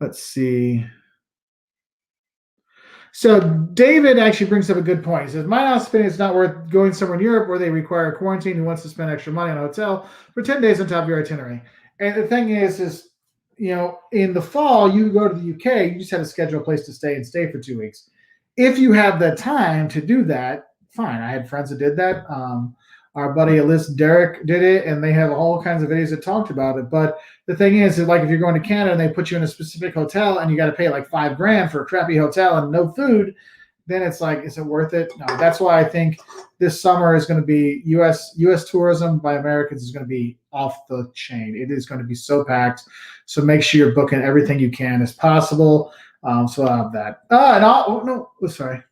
S1: Let's see. So David actually brings up a good point. He says, my honest opinion, it's not worth going somewhere in Europe where they require quarantine who wants to spend extra money on a hotel for 10 days on top of your itinerary. And the thing is, in the fall, you go to the UK, you just have to schedule a place to stay and stay for 2 weeks. If you have the time to do that, fine. I had friends that did that. Our buddy Alyssa Derek did it, and they have all kinds of videos that talked about it. But the thing is like if you're going to Canada and they put you in a specific hotel and you got to pay like $5,000 for a crappy hotel and no food, then it's like, is it worth it? No. That's why I think this summer is going to be U.S. tourism by Americans is going to be off the chain. It is going to be so packed. So make sure you're booking everything you can as possible. So I'll have that. Sorry.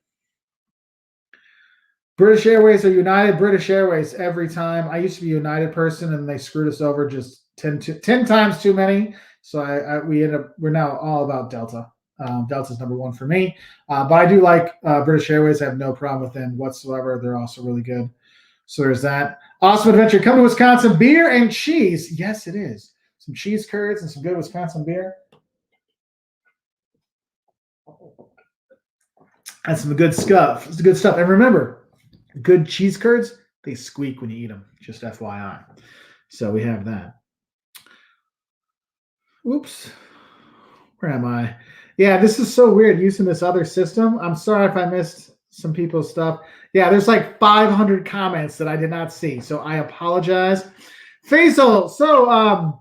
S1: British Airways or United? British Airways every time. I used to be a United person, and they screwed us over just 10 times too many. So we're now all about Delta. Delta's number one for me. But I do like British Airways. I have no problem with them whatsoever. They're also really good. So there's that. Awesome adventure. Come to Wisconsin. Beer and cheese. Yes, it is. Some cheese curds and some good Wisconsin beer. And some good stuff. It's good stuff. And remember, good cheese curds, they squeak when you eat them. Just FYI. So we have that. Oops. Where am I? Yeah, this is so weird using this other system. I'm sorry if I missed some people's stuff. Yeah, there's like 500 comments that I did not see. So I apologize. Faisal. So I'm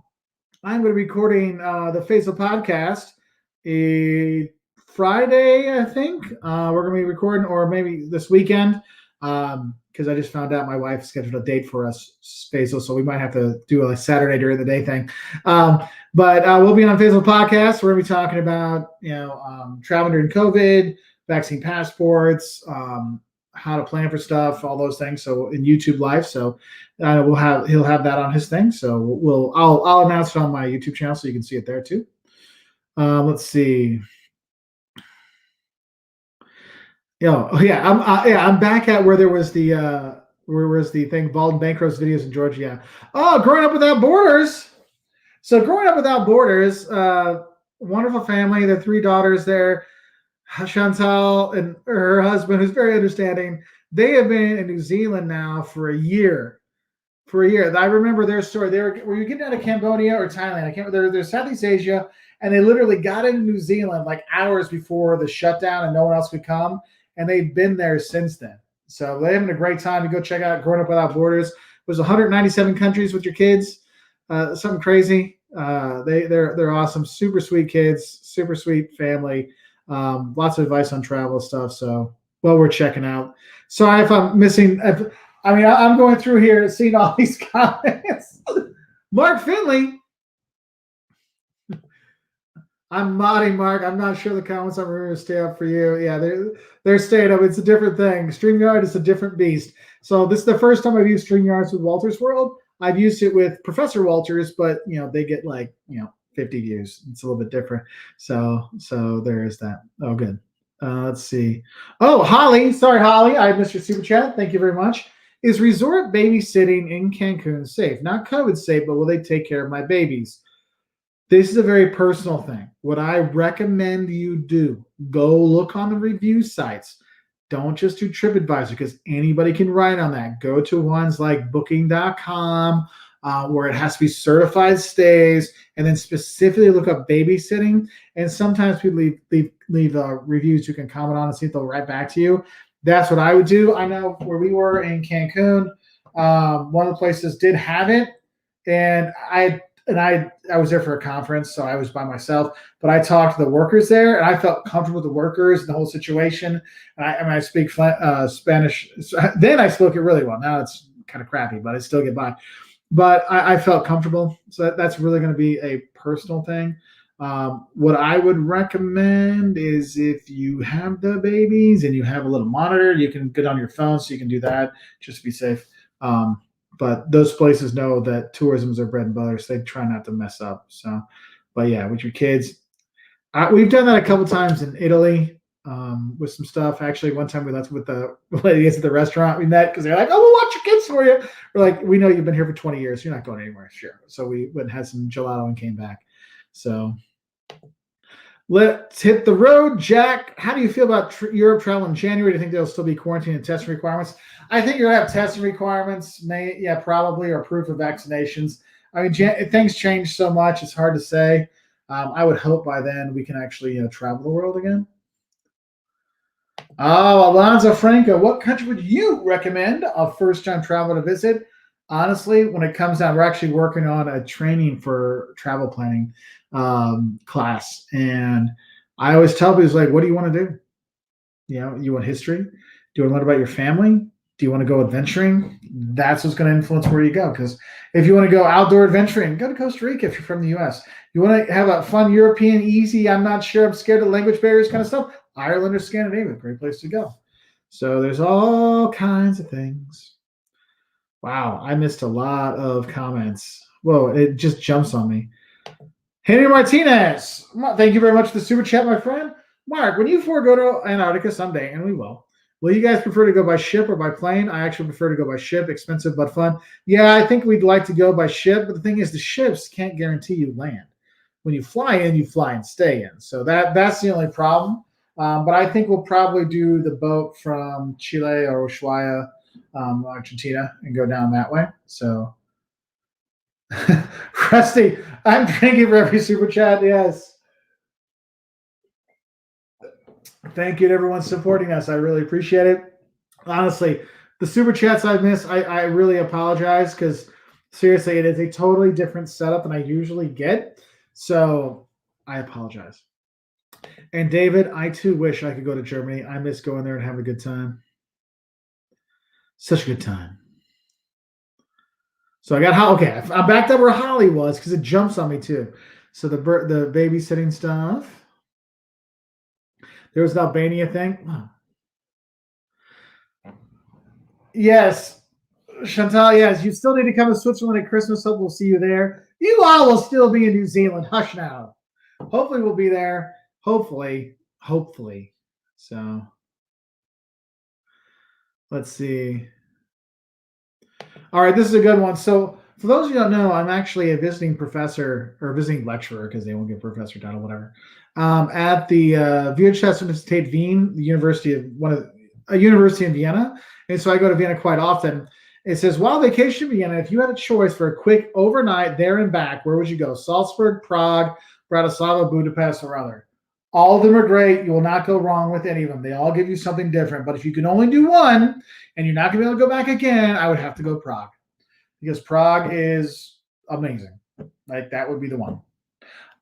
S1: going to be recording the Faisal podcast Friday, I think. We're going to be recording, or maybe this weekend. Because I just found out my wife scheduled a date for us, Faisal, so we might have to do a Saturday during the day thing. But we'll be on Faisal podcast. We're going to be talking about traveling during COVID, vaccine passports, how to plan for stuff, all those things. So in YouTube Live, so he'll have that on his thing. So I'll announce it on my YouTube channel so you can see it there too. Let's see. I'm back at where there was the thing, Bald Bankro's videos in Georgia. Yeah. Oh, Growing Up Without Borders. So Growing Up Without Borders, wonderful family. Their 3 daughters there, Chantal and her husband, who's very understanding. They have been in New Zealand now for a year. I remember their story. Were you getting out of Cambodia or Thailand? I can't remember. They're Southeast Asia, and they literally got into New Zealand like hours before the shutdown, and no one else could come. And they've been there since then. So they're having a great time. To go check out Growing Up Without Borders. It was 197 countries with your kids. Something crazy. They're awesome. Super sweet kids. Super sweet family. Lots of advice on travel stuff. So we're checking out. Sorry if I'm missing. I'm going through here seeing all these comments. Mark Finley. I'm modding, Mark. I'm not sure the comments I'm going to stay up for you. Yeah, they're staying up. It's a different thing. StreamYard is a different beast. So this is the first time I've used StreamYards with Walter's World. I've used it with Professor Walters, but they get 50 views. It's a little bit different. So there is that. Oh, good. Let's see. Oh, Holly. Sorry, Holly. I missed your super chat. Thank you very much. Is resort babysitting in Cancun safe? Not COVID safe, but will they take care of my babies? This is a very personal thing. What I recommend you do, go look on the review sites. Don't just do TripAdvisor because anybody can write on that. Go to ones like booking.com where it has to be certified stays, and then specifically look up babysitting. And sometimes people leave reviews you can comment on and see if they'll write back to you. That's what I would do. I know where we were in Cancun, one of the places did have it, and I was there for a conference, so I was by myself. But I talked to the workers there, and I felt comfortable with the workers and the whole situation. And I speak Spanish. Then I spoke it really well. Now it's kind of crappy, but I still get by. But I felt comfortable. So that's really going to be a personal thing. What I would recommend is if you have the babies and you have a little monitor, you can get on your phone, so you can do that just to be safe. But those places know that tourism is their bread and butter, so they try not to mess up. So But yeah, with your kids, we've done that a couple times in Italy with some stuff. Actually, one time we left with the ladies at the restaurant we met because they're like, "Oh, we'll watch your kids for you." We're like, "We know you've been here for 20 years. You're not going anywhere." Sure. So we went and had some gelato and came back. So let's hit the road, Jack. How do you feel about Europe travel in January? Do you think there'll still be quarantine and testing requirements? I think you're gonna have testing requirements, probably, or proof of vaccinations. I mean, things change so much; it's hard to say. I would hope by then we can actually travel the world again. Oh, Alonzo Franco, what country would you recommend a first-time traveler to visit? Honestly, when it comes down, we're actually working on a training for travel planning class, and I always tell people, like, what do you want to do? You want history? Do you want to learn about your family? Do you want to go adventuring? That's what's going to influence where you go. Because if you want to go outdoor adventuring, go to Costa Rica if you're from the U.S. You want to have a fun European, easy, I'm not sure, I'm scared of language barriers kind of stuff, Ireland or Scandinavia, great place to go. So there's all kinds of things. Wow, I missed a lot of comments. Whoa, it just jumps on me. Henry Martinez, thank you very much for the super chat, my friend. Mark, when you four go to Antarctica someday, and we will you guys prefer to go by ship or by plane? I actually prefer to go by ship, expensive but fun. Yeah, I think we'd like to go by ship, but the thing is, the ships can't guarantee you land. When you fly in, you fly and stay in. So that's the only problem. But I think we'll probably do the boat from Chile or Ushuaia, Argentina, and go down that way. So, Rusty, I'm drinking for every super chat. Yes. Thank you to everyone supporting us. I really appreciate it. Honestly, the super chats I miss, I really apologize because seriously, it is a totally different setup than I usually get. So I apologize. And David, I too wish I could go to Germany. I miss going there and having a good time. Such a good time. So I got okay. I'm back to where Holly was because it jumps on me too. So the babysitting stuff. There was an Albania thing. Oh. Yes, Chantal. Yes, you still need to come to Switzerland at Christmas. Hope we'll see you there. You all will still be in New Zealand. Hush now. Hopefully we'll be there. Hopefully. So let's see. All right, this is a good one. So for those who don't know, I'm actually a visiting professor or visiting lecturer because they won't get professor title, whatever, at the Wirtschaftsuniversität Wien, the university of a university in Vienna. And so I go to Vienna quite often. It says, while vacation in Vienna, if you had a choice for a quick overnight there and back, where would you go? Salzburg, Prague, Bratislava, Budapest, or other? All of them are great. You will not go wrong with any of them. They all give you something different. But if you can only do one and you're not going to be able to go back again, I would have to go Prague because Prague is amazing. Like that would be the one.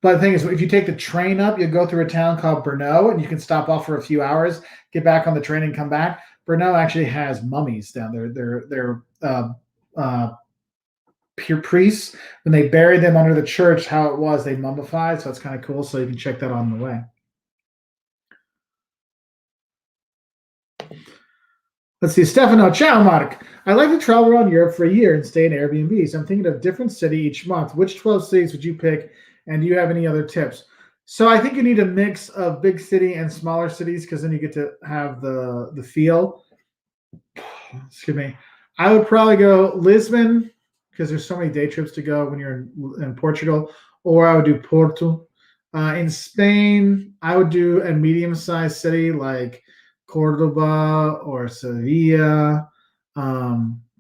S1: But the thing is, if you take the train up, you go through a town called Brno, and you can stop off for a few hours, get back on the train, and come back. Brno actually has mummies down there. They're pure priests. When they bury them under the church, how it was, they mummified. So it's kind of cool. So you can check that on the way. Let's see, Stefano. Ciao, Mark. I like to travel around Europe for a year and stay in Airbnbs. I'm thinking of a different city each month. Which 12 cities would you pick? And do you have any other tips? So I think you need a mix of big city and smaller cities because then you get to have the feel. Excuse me. I would probably go Lisbon because there's so many day trips to go when you're in Portugal, or I would do Porto. In Spain, I would do a medium-sized city like Cordoba or Sevilla,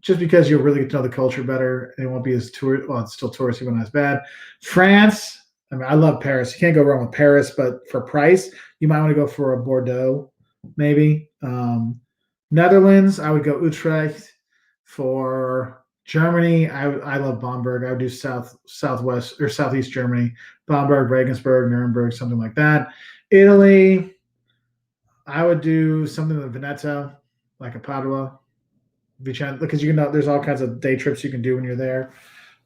S1: just because you'll really get to know the culture better and it won't be as tourist. Well, it's still touristy, but not as bad. France, I mean, I love Paris. You can't go wrong with Paris, but for price, you might want to go for a Bordeaux, maybe. Netherlands, I would go Utrecht. For Germany, I love Bamberg. I would do southwest or southeast Germany, Bamberg, Regensburg, Nuremberg, something like that. Italy, I would do something in Veneto, like a Padua, Vicenza, because you can there's all kinds of day trips you can do when you're there.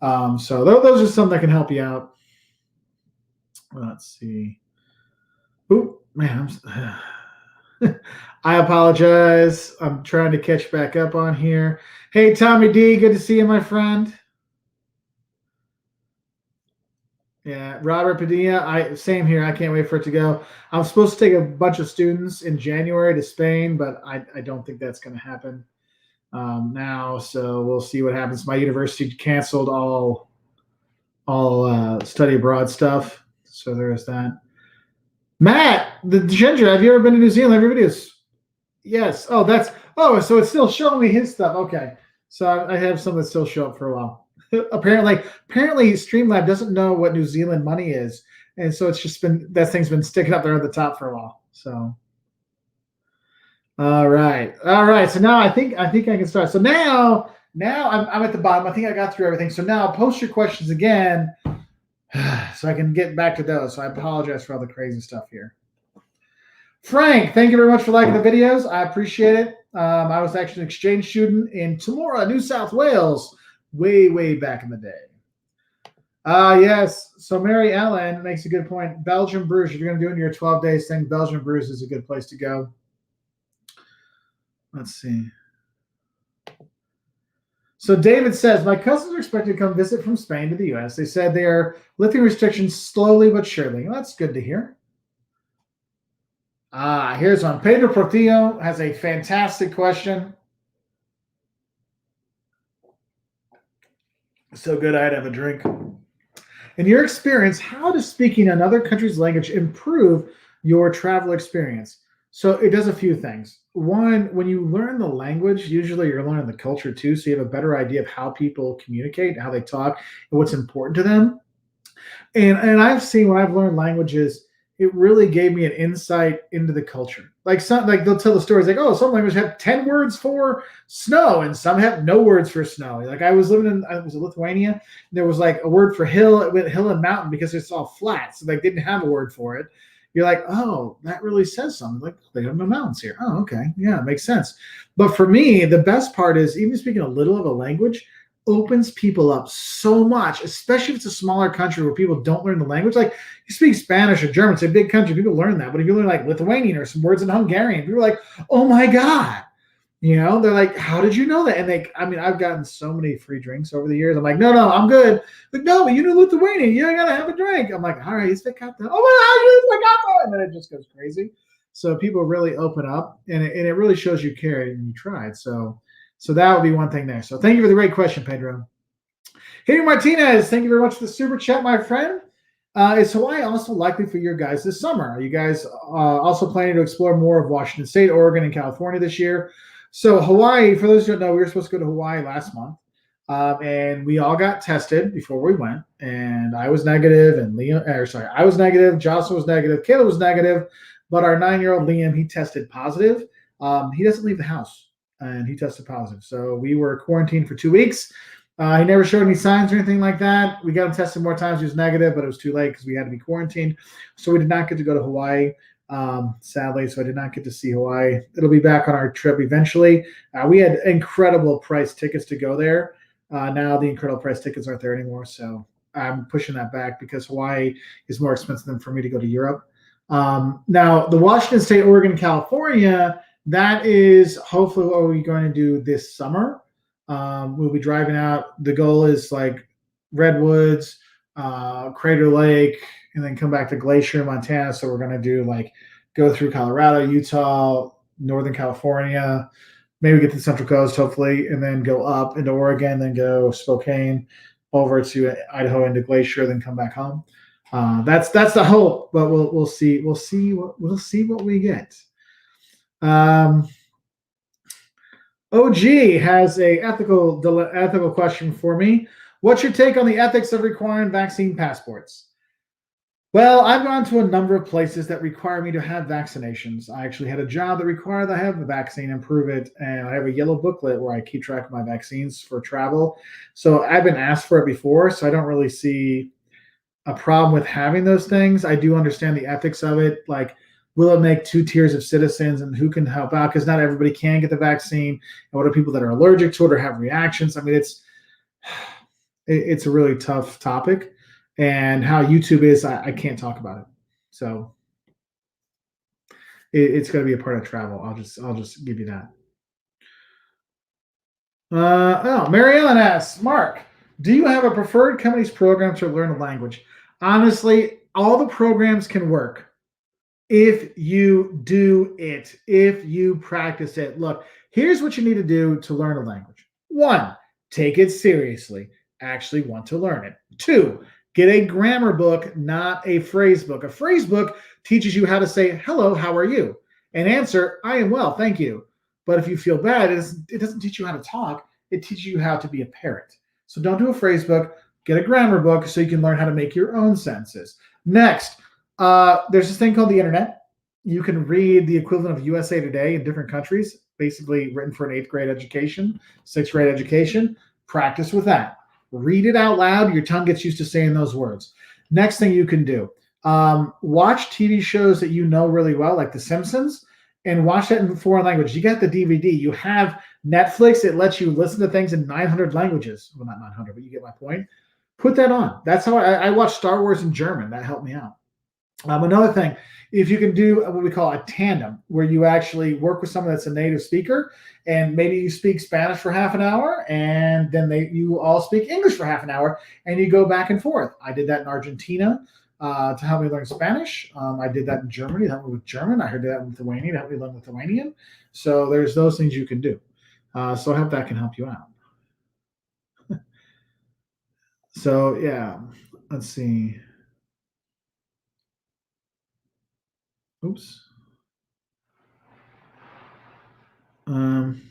S1: So those are some that can help you out. Let's see. Oh man, I apologize. I'm trying to catch back up on here. Hey, Tommy D, good to see you, my friend. Yeah, Robert Padilla. Same here. I can't wait for it to go. I'm supposed to take a bunch of students in January to Spain, but I don't think that's going to happen now. So we'll see what happens. My university canceled all study abroad stuff. So there's that. Matt, the Ginger, have you ever been to New Zealand? Every videos. Yes. Oh, that's. Oh, so it's still showing me his stuff. Okay. So I have some that still show up for a while. apparently, Streamlab doesn't know what New Zealand money is, and so it's just been that thing's been sticking up there at the top for a while. So, all right. So now I think I can start. So now I'm at the bottom. I think I got through everything. So now post your questions again, so I can get back to those. So I apologize for all the crazy stuff here. Frank, thank you very much for liking the videos. I appreciate it. I was actually an exchange student in Temora, New South Wales, way back in the day. Yes. So Mary Ellen makes a good point. Belgium Bruges, if you're going to do it in your 12 days thing, Belgium Bruges is a good place to go. Let's see. So David says, my cousins are expected to come visit from Spain to the U.S. They said they are lifting restrictions slowly but surely. Well, that's good to hear. Here's one. Pedro Portillo has a fantastic question. So good, I'd have a drink. In your experience, how does speaking another country's language improve your travel experience? So it does a few things. One, when you learn the language, usually you're learning the culture too, so you have a better idea of how people communicate, how they talk, and what's important to them. And I've seen when I've learned languages, it really gave me an insight into the culture. Like they'll tell the stories like, oh, some languages have 10 words for snow and some have no words for snow. Like I was in Lithuania. There was like a word for hill, hill and mountain because it's all flat. So they didn't have a word for it. You're like, oh, that really says something. Like they have no mountains here. Oh, okay. Yeah, it makes sense. But for me, the best part is even speaking a little of a language opens people up so much, especially if it's a smaller country where people don't learn the language. Like you speak Spanish or German, it's a big country, people learn that. But if you learn like Lithuanian or some words in Hungarian, people are like, oh my God. They're like, how did you know that? And I've gotten so many free drinks over the years. I'm like, no, I'm good. But no, but you know Lithuanian, you gotta have a drink. I'm like, all right, it's Vicata. Oh my God, and then it just goes crazy. So people really open up and it really shows you care and you tried. So that would be one thing there. So thank you for the great question, Pedro. Henry Martinez, thank you very much for the super chat, my friend. Is Hawaii also likely for your guys this summer? Are you guys also planning to explore more of Washington State, Oregon, and California this year? So Hawaii, for those who don't know, we were supposed to go to Hawaii last month. And we all got tested before we went. And I was negative, and I was negative, Jocelyn was negative, Kayla was negative, but our 9-year-old Liam, he tested positive. He doesn't leave the house, and he tested positive. So we were quarantined for 2 weeks. He never showed any signs or anything like that. We got him tested more times. He was negative, but it was too late because we had to be quarantined. So we did not get to go to Hawaii, sadly. So I did not get to see Hawaii. It'll be back on our trip eventually. We had incredible price tickets to go there. Now the incredible price tickets aren't there anymore. So I'm pushing that back because Hawaii is more expensive than for me to go to Europe. Now the Washington State, Oregon, California, that is hopefully what we're going to do this summer. We'll be driving out. The goal is like Redwoods, Crater Lake, and then come back to Glacier, Montana. So we're going to do like go through Colorado, Utah, Northern California, maybe get to the Central Coast, hopefully, and then go up into Oregon, then go Spokane over to Idaho into Glacier, then come back home. That's the hope, but we'll see. We'll see what we get. OG has a ethical question for me. What's your take on the ethics of requiring vaccine passports? Well, I've gone to a number of places that require me to have vaccinations. I actually had a job that required that I have a vaccine and prove it, and I have a yellow booklet where I keep track of my vaccines for travel. So I've been asked for it before, so I don't really see a problem with having those things. I do understand the ethics of it. Like, will it make 2 tiers of citizens and who can help out? Because not everybody can get the vaccine. And what are people that are allergic to it or have reactions? I mean, it's a really tough topic. And how YouTube is, I can't talk about it. So it's going to be a part of travel. I'll just give you that. Mary Ellen asks, Mark, do you have a preferred company's program to learn a language? Honestly, all the programs can work if you do it, if you practice it. Look, here's what you need to do to learn a language. One, take it seriously, actually want to learn it. Two, get a grammar book, not a phrase book. A phrase book teaches you how to say, hello, how are you? And answer, I am well, thank you. But if you feel bad, it doesn't teach you how to talk, it teaches you how to be a parrot. So don't do a phrase book, get a grammar book so you can learn how to make your own sentences. Next, there's this thing called the internet. You can read the equivalent of USA Today in different countries, basically written for an eighth grade education, sixth grade education. Practice with that. Read it out loud. Your tongue gets used to saying those words. Next thing you can do, watch TV shows that you know really well, like The Simpsons, and watch that in foreign language. You got the DVD. You have Netflix. It lets you listen to things in 900 languages. Well, not 900, but you get my point. Put that on. That's how I watch Star Wars in German. That helped me out. Another thing, if you can do what we call a tandem, where you actually work with someone that's a native speaker, and maybe you speak Spanish for half an hour, and then you all speak English for half an hour, and you go back and forth. I did that in Argentina to help me learn Spanish. I did that in Germany to help me with German. I heard that in Lithuania to help me learn Lithuanian. So there's those things you can do. So I hope that can help you out. So yeah, let's see. Oops. Um,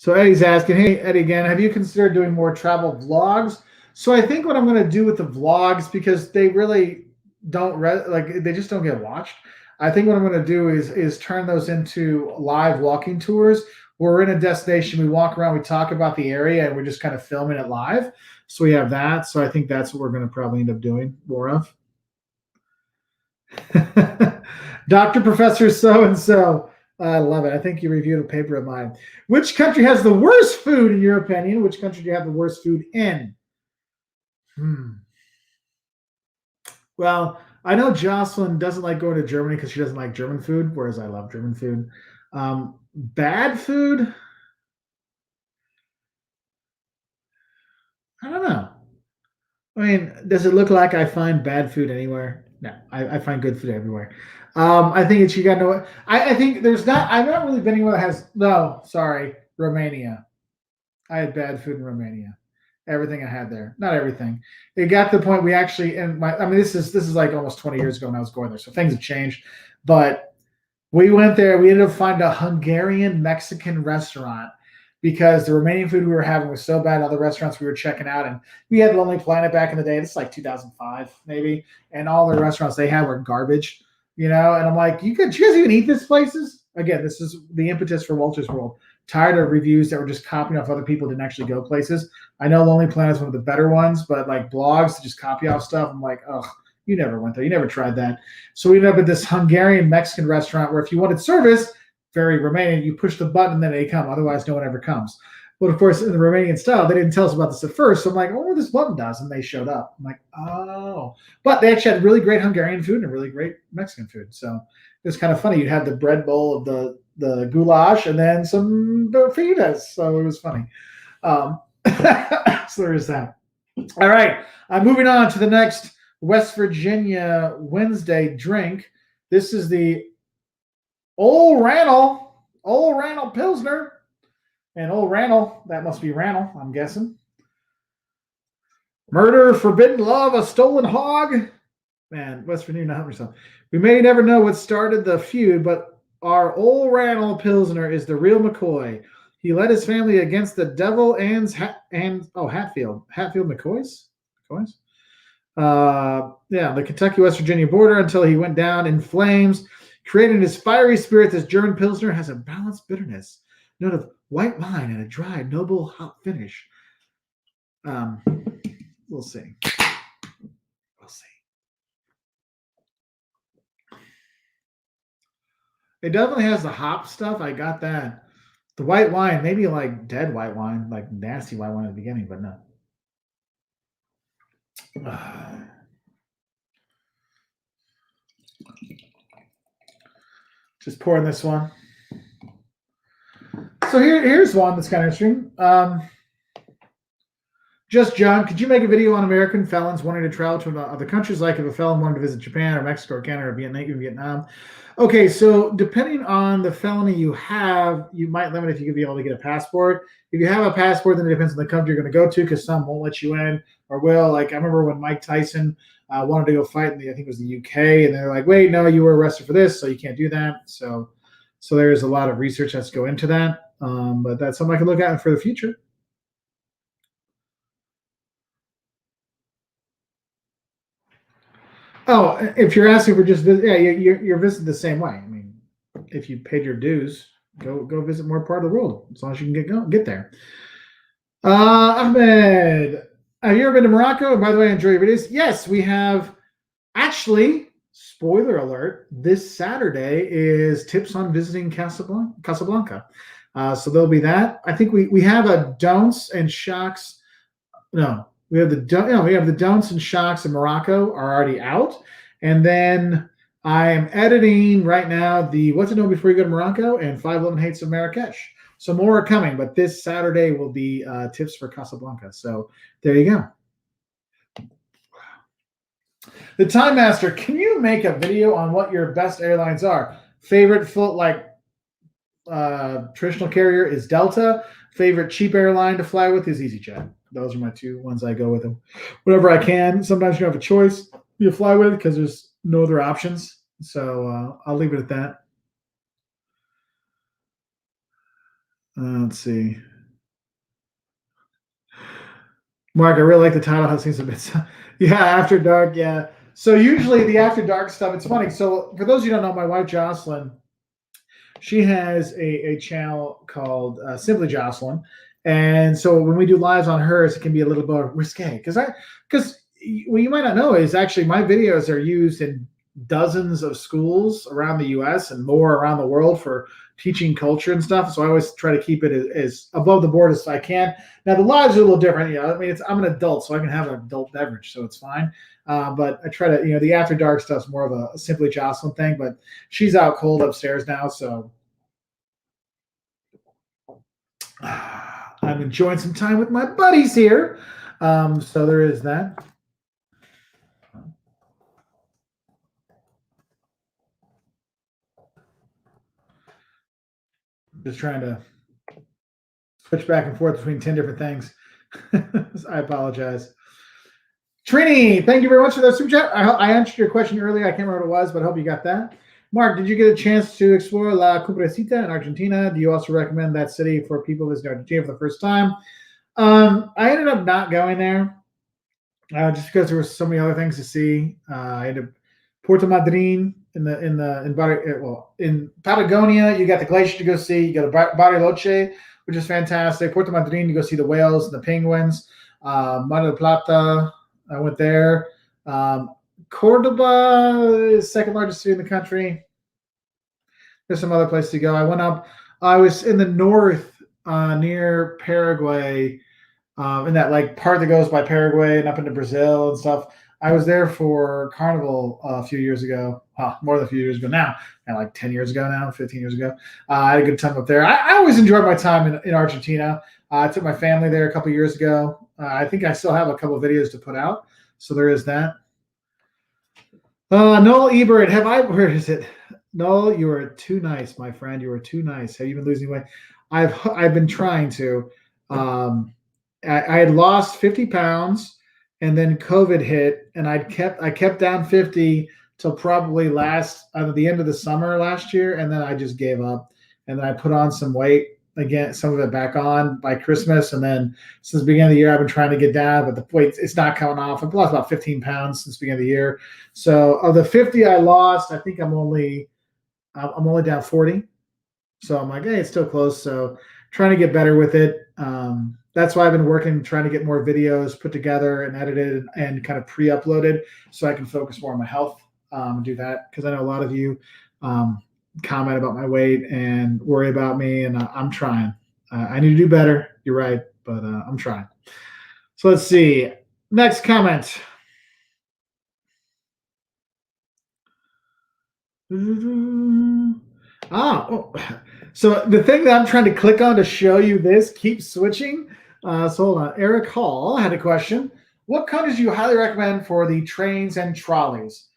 S1: So Eddie's asking, hey Eddie again, have you considered doing more travel vlogs? So I think what I'm going to do with the vlogs, because they really don't like they just don't get watched. I think what I'm going to do is turn those into live walking tours. We're in a destination, we walk around, we talk about the area, and we're just kind of filming it live. So we have that. So I think that's what we're going to probably end up doing more of. Dr. Professor So and so. I love it. I think you reviewed a paper of mine. Which country has the worst food, in your opinion? Which country do you have the worst food in? Well, I know Jocelyn doesn't like going to Germany because she doesn't like German food, whereas I love German food. Bad food? I don't know. I mean, does it look like I find bad food anywhere? No, I find good food everywhere. I think it's you got to know. I think there's not. I've not really been anywhere that has. No, sorry, Romania. I had bad food in Romania. Everything I had there, not everything. It got to the point we actually, and my, I mean, this is like almost 20 years ago when I was going there, so things have changed. But we went there. We ended up finding a Hungarian Mexican restaurant because the Romanian food we were having was so bad. Other restaurants we were checking out, and we had Lonely Planet back in the day. This is like 2005 maybe, and all the restaurants they had were garbage. And I'm like, you guys even eat these places? Again, this is the impetus for Walter's World. Tired of reviews that were just copying off other people, didn't actually go places. I know Lonely Planet is one of the better ones, but like blogs to just copy off stuff, I'm like, oh, you never went there. You never tried that. So we ended up at this Hungarian Mexican restaurant where if you wanted service, very Romanian, you push the button and then they come. Otherwise, no one ever comes. But of course, in the Romanian style, they didn't tell us about this at first. So I'm like, oh, what this button does. And they showed up. I'm like, oh. But they actually had really great Hungarian food and really great Mexican food. So it was kind of funny. You'd have the bread bowl of the goulash and then some fajitas. So it was funny. So there's that. All right. Moving on to the next West Virginia Wednesday drink. This is the Old Randall Pilsner. And Old Randall, that must be Randall, I'm guessing. Murder, forbidden love, a stolen hog. Man, West Virginia, not help yourself. We may never know what started the feud, but our Old Randall Pilsner is the real McCoy. He led his family against the devil and Hatfield McCoys. The Kentucky West Virginia border until he went down in flames. Creating his fiery spirit, this German Pilsner has a balanced bitterness, note of white wine and a dry, noble hop finish. We'll see. It definitely has the hop stuff. I got that. The white wine, maybe like dead white wine, like nasty white wine at the beginning, but no. Just pouring this one. So here's one that's kind of interesting. Just John, could you make a video on American felons wanting to travel to other countries, like if a felon wanted to visit Japan or Mexico or Canada or Vietnam? Okay, so depending on the felony you have, you might limit if you could be able to get a passport. If you have a passport, then it depends on the country you're going to go to, because some won't let you in or will. Like I remember when Mike Tyson wanted to go fight in I think it was the UK, and they're like, wait, no, you were arrested for this, so you can't do that. So there's a lot of research that's go into that, but that's something I can look at for the future. Oh, if you're asking for just yeah, you're visiting the same way. I mean, if you paid your dues, go visit more part of the world as long as you can get there. Ahmed, have you ever been to Morocco? And by the way, I enjoy your videos. Yes, we have. Actually, spoiler alert: this Saturday is tips on visiting Casablanca. So there'll be that. I think we have a don'ts and shocks. No, we have the don'ts and shocks in Morocco are already out, and then I am editing right now the what to know before you go to Morocco and 511 hates of Marrakesh. So more are coming, but this Saturday will be tips for Casablanca. So there you go. The Time Master, can you make a video on what your best airlines are? Favorite traditional carrier is Delta. Favorite cheap airline to fly with is EasyJet. Those are my two ones I go with them. Whenever I can. Sometimes you have a choice you fly with because there's no other options. So I'll leave it at that. Let's see. Mark, I really like the title. It seems a bit. Yeah, After Dark. Yeah. So usually the After Dark stuff, it's funny. So for those of you who don't know, my wife Jocelyn, she has a channel called Simply Jocelyn. And so when we do lives on hers, it can be a little bit risque because what you might not know is actually my videos are used in dozens of schools around the U.S. and more around the world for teaching culture and stuff. So I always try to keep it as above the board as I can. Now the lives are a little different. I mean, I'm an adult, so I can have an adult beverage, so it's fine. But I try to, the After Dark stuff's more of a Simply Jocelyn thing. But she's out cold upstairs now, so I'm enjoying some time with my buddies here. So there is that. Just trying to switch back and forth between 10 different things. I apologize. Trini, thank you very much for that super chat. I answered your question earlier. I can't remember what it was, but I hope you got that. Mark, did you get a chance to explore La Cubrecita in Argentina? Do you also recommend that city for people visiting Argentina for the first time? I ended up not going there just because there were so many other things to see. I ended up Puerto Madryn in Patagonia. You got the glacier to go see. You got a Bariloche, which is fantastic. Puerto Madryn, you go see the whales and the penguins. Mar del Plata, I went there. Cordoba is second largest city in the country. There's some other places to go. I was in the north near Paraguay, in that part that goes by Paraguay and up into Brazil and stuff. I was there for Carnival a few years ago. More than a few years ago now, and like 10 years ago now, 15 years ago. I had a good time up there. I always enjoyed my time in Argentina. I took my family there a couple years ago. I think I still have a couple of videos to put out. So there is that. Noel Ebert, where is it? Noel, you are too nice, my friend. You are too nice. Have you been losing weight? I've been trying to. I had lost 50 pounds, and then COVID hit, and I kept down 50 till probably the end of the summer last year, and then I just gave up. And then I put on some weight again, some of it back on by Christmas, and then since the beginning of the year, I've been trying to get down, but the weight it's not coming off. I've lost about 15 pounds since the beginning of the year. So of the 50 I lost, I think I'm only down 40. So I'm like, hey, it's still close. So trying to get better with it. That's why I've been working, trying to get more videos put together and edited and kind of pre-uploaded so I can focus more on my health and do that. Because I know a lot of you comment about my weight and worry about me, and I'm trying. I need to do better. You're right, but I'm trying. So let's see. Next comment. So the thing that I'm trying to click on to show you this keeps switching. So hold on. Eric Hall had a question. What countries do you highly recommend for the trains and trolleys?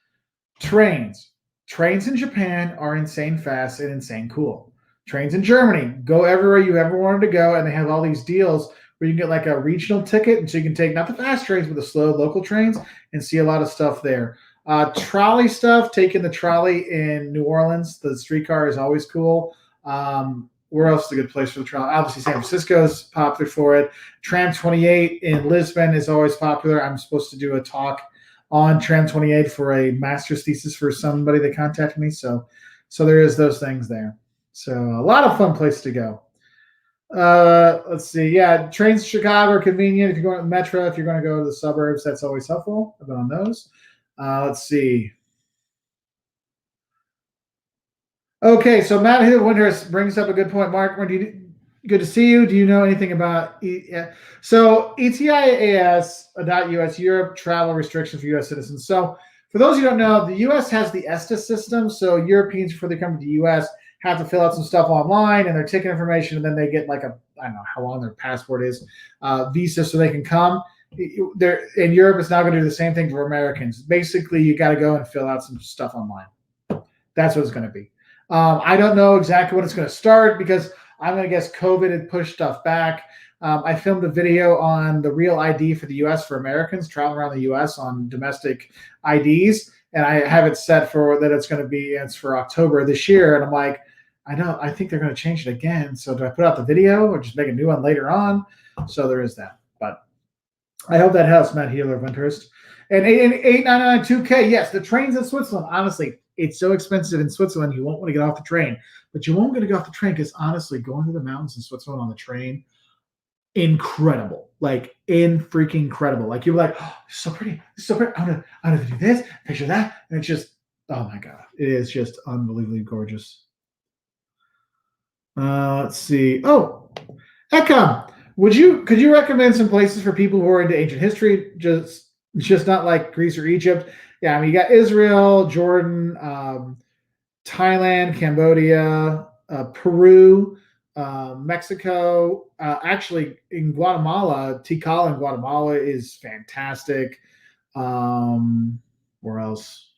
S1: Trains. Trains in Japan are insane fast and insane cool. Trains in Germany. Go everywhere you ever wanted to go, and they have all these deals where you can get like a regional ticket, and so you can take not the fast trains, but the slow local trains and see a lot of stuff there. Trolley stuff, taking the trolley in New Orleans, the streetcar is always cool. Where else is a good place for the trolley? Obviously, San Francisco is popular for it. Tram 28 in Lisbon is always popular. I'm supposed to do a talk on Tram 28 for a master's thesis for somebody that contacted me. So there is those things there. So a lot of fun place to go. Let's see. Yeah, trains to Chicago are convenient. If you're going to the metro, if you're going to go to the suburbs, that's always helpful. I've been on those. Let's see. Okay, so Matt Winters brings up a good point. Mark, good to see you. Do you know anything about so ETIAS.US Europe travel restrictions for U.S. citizens? So for those who don't know, the U.S. has the ESTA system. So Europeans, before they come to the U.S., have to fill out some stuff online and their ticket information, and then they get like I don't know how long their passport is, visa, so they can come. There in Europe, it's now going to do the same thing for Americans. Basically, you got to go and fill out some stuff online. That's what it's going to be. I don't know exactly when it's going to start because I'm going to guess COVID had pushed stuff back. I filmed a video on the real ID for the U.S. for Americans traveling around the U.S. on domestic IDs, and I have it set for that it's for October this year. And I'm like, I think they're going to change it again. So do I put out the video or just make a new one later on? So there is that. But I hope that helps, Matt Healer of Winterest. And 8992K, yes, the trains in Switzerland, honestly, it's so expensive in Switzerland, you won't want to get off the train. But you won't want to get off the train because, honestly, going to the mountains in Switzerland on the train, incredible. Like, freaking incredible. Like, you're like, oh, it's so pretty. It's so pretty. I'm gonna do this, picture that. And it's just, oh, my God. It is just unbelievably gorgeous. Let's see. Oh, Ekam, could you recommend some places for people who are into ancient history, just not like Greece or Egypt? Yeah, I mean, you got Israel, Jordan, Thailand, Cambodia, Peru, Mexico. Actually, in Guatemala, Tikal in Guatemala is fantastic. Where else?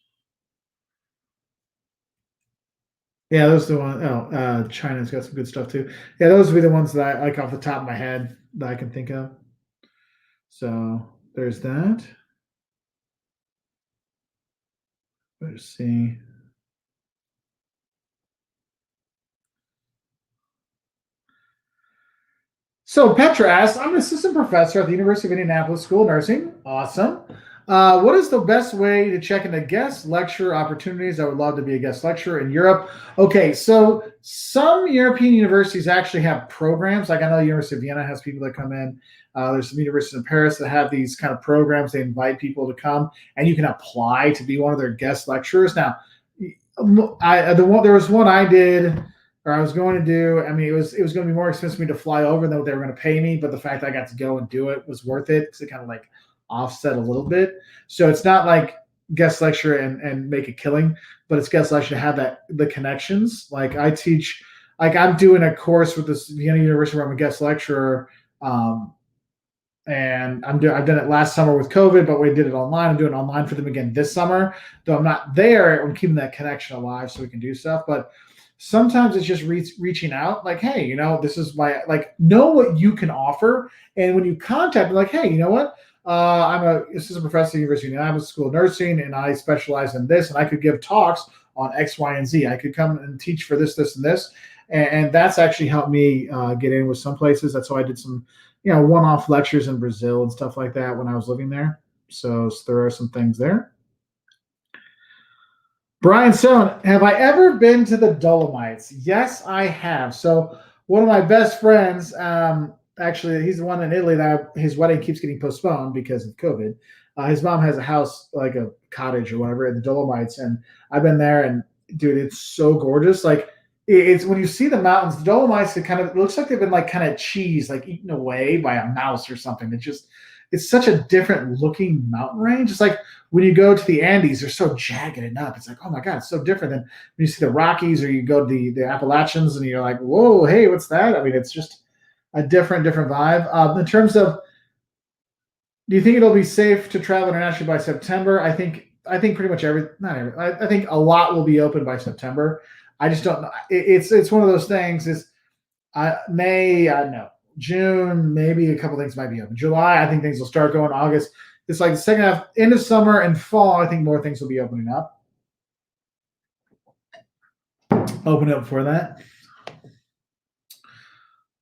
S1: Yeah, those are the ones. Oh, China's got some good stuff too. Yeah, those would be the ones that I like off the top of my head that I can think of. So there's that. Let's see. So Petra asks, I'm an assistant professor at the University of Indianapolis School of Nursing. Awesome. What is the best way to check into guest lecture opportunities? I would love to be a guest lecturer in Europe. Okay, so some European universities actually have programs. Like I know the University of Vienna has people that come in. There's some universities in Paris that have these kind of programs. They invite people to come, and you can apply to be one of their guest lecturers. Now, there was one I did, or I was going to do. I mean, it was going to be more expensive for me to fly over than what they were going to pay me, but the fact that I got to go and do it was worth it because it kind of like offset a little bit. So it's not like guest lecture and make a killing, but it's guest lecture to have the connections. Like I teach, like I'm doing a course with this Vienna University where I'm a guest lecturer. And I've done it last summer with COVID, but we did it online. I'm doing it online for them again this summer. Though I'm not there, I'm keeping that connection alive so we can do stuff. But sometimes it's just reaching out, like, hey, this is know what you can offer. And when you contact me, like, hey, you know what? I'm a assistant professor at the University of Indianapolis School of Nursing, and I specialize in this, and I could give talks on X, Y, and Z. I could come and teach for this, this, and this. And that's actually helped me get in with some places. That's why I did some one-off lectures in Brazil and stuff like that when I was living there. So there are some things there. Brian Stone, have I ever been to the Dolomites? Yes, I have. So one of my best friends, actually, he's the one in Italy that his wedding keeps getting postponed because of COVID. His mom has a house, like a cottage or whatever, in the Dolomites, and I've been there, and dude, it's so gorgeous. Like it's when you see the mountains, the Dolomites, it looks like they've been like kind of cheese, like eaten away by a mouse or something. It's such a different looking mountain range. It's like when you go to the Andes, they're so jagged and up. It's like, oh my God, it's so different than when you see the Rockies or you go to the Appalachians and you're like, whoa, hey, what's that? I mean, it's just, a different vibe. In terms of, do you think it'll be safe to travel internationally by September? I think pretty much not every. I think a lot will be open by September. I just don't know. It's one of those things. Is May? No. June, maybe a couple things might be open. July, I think things will start going. August, it's like the second half, end of summer and fall. I think more things will be opening up. Open up for that.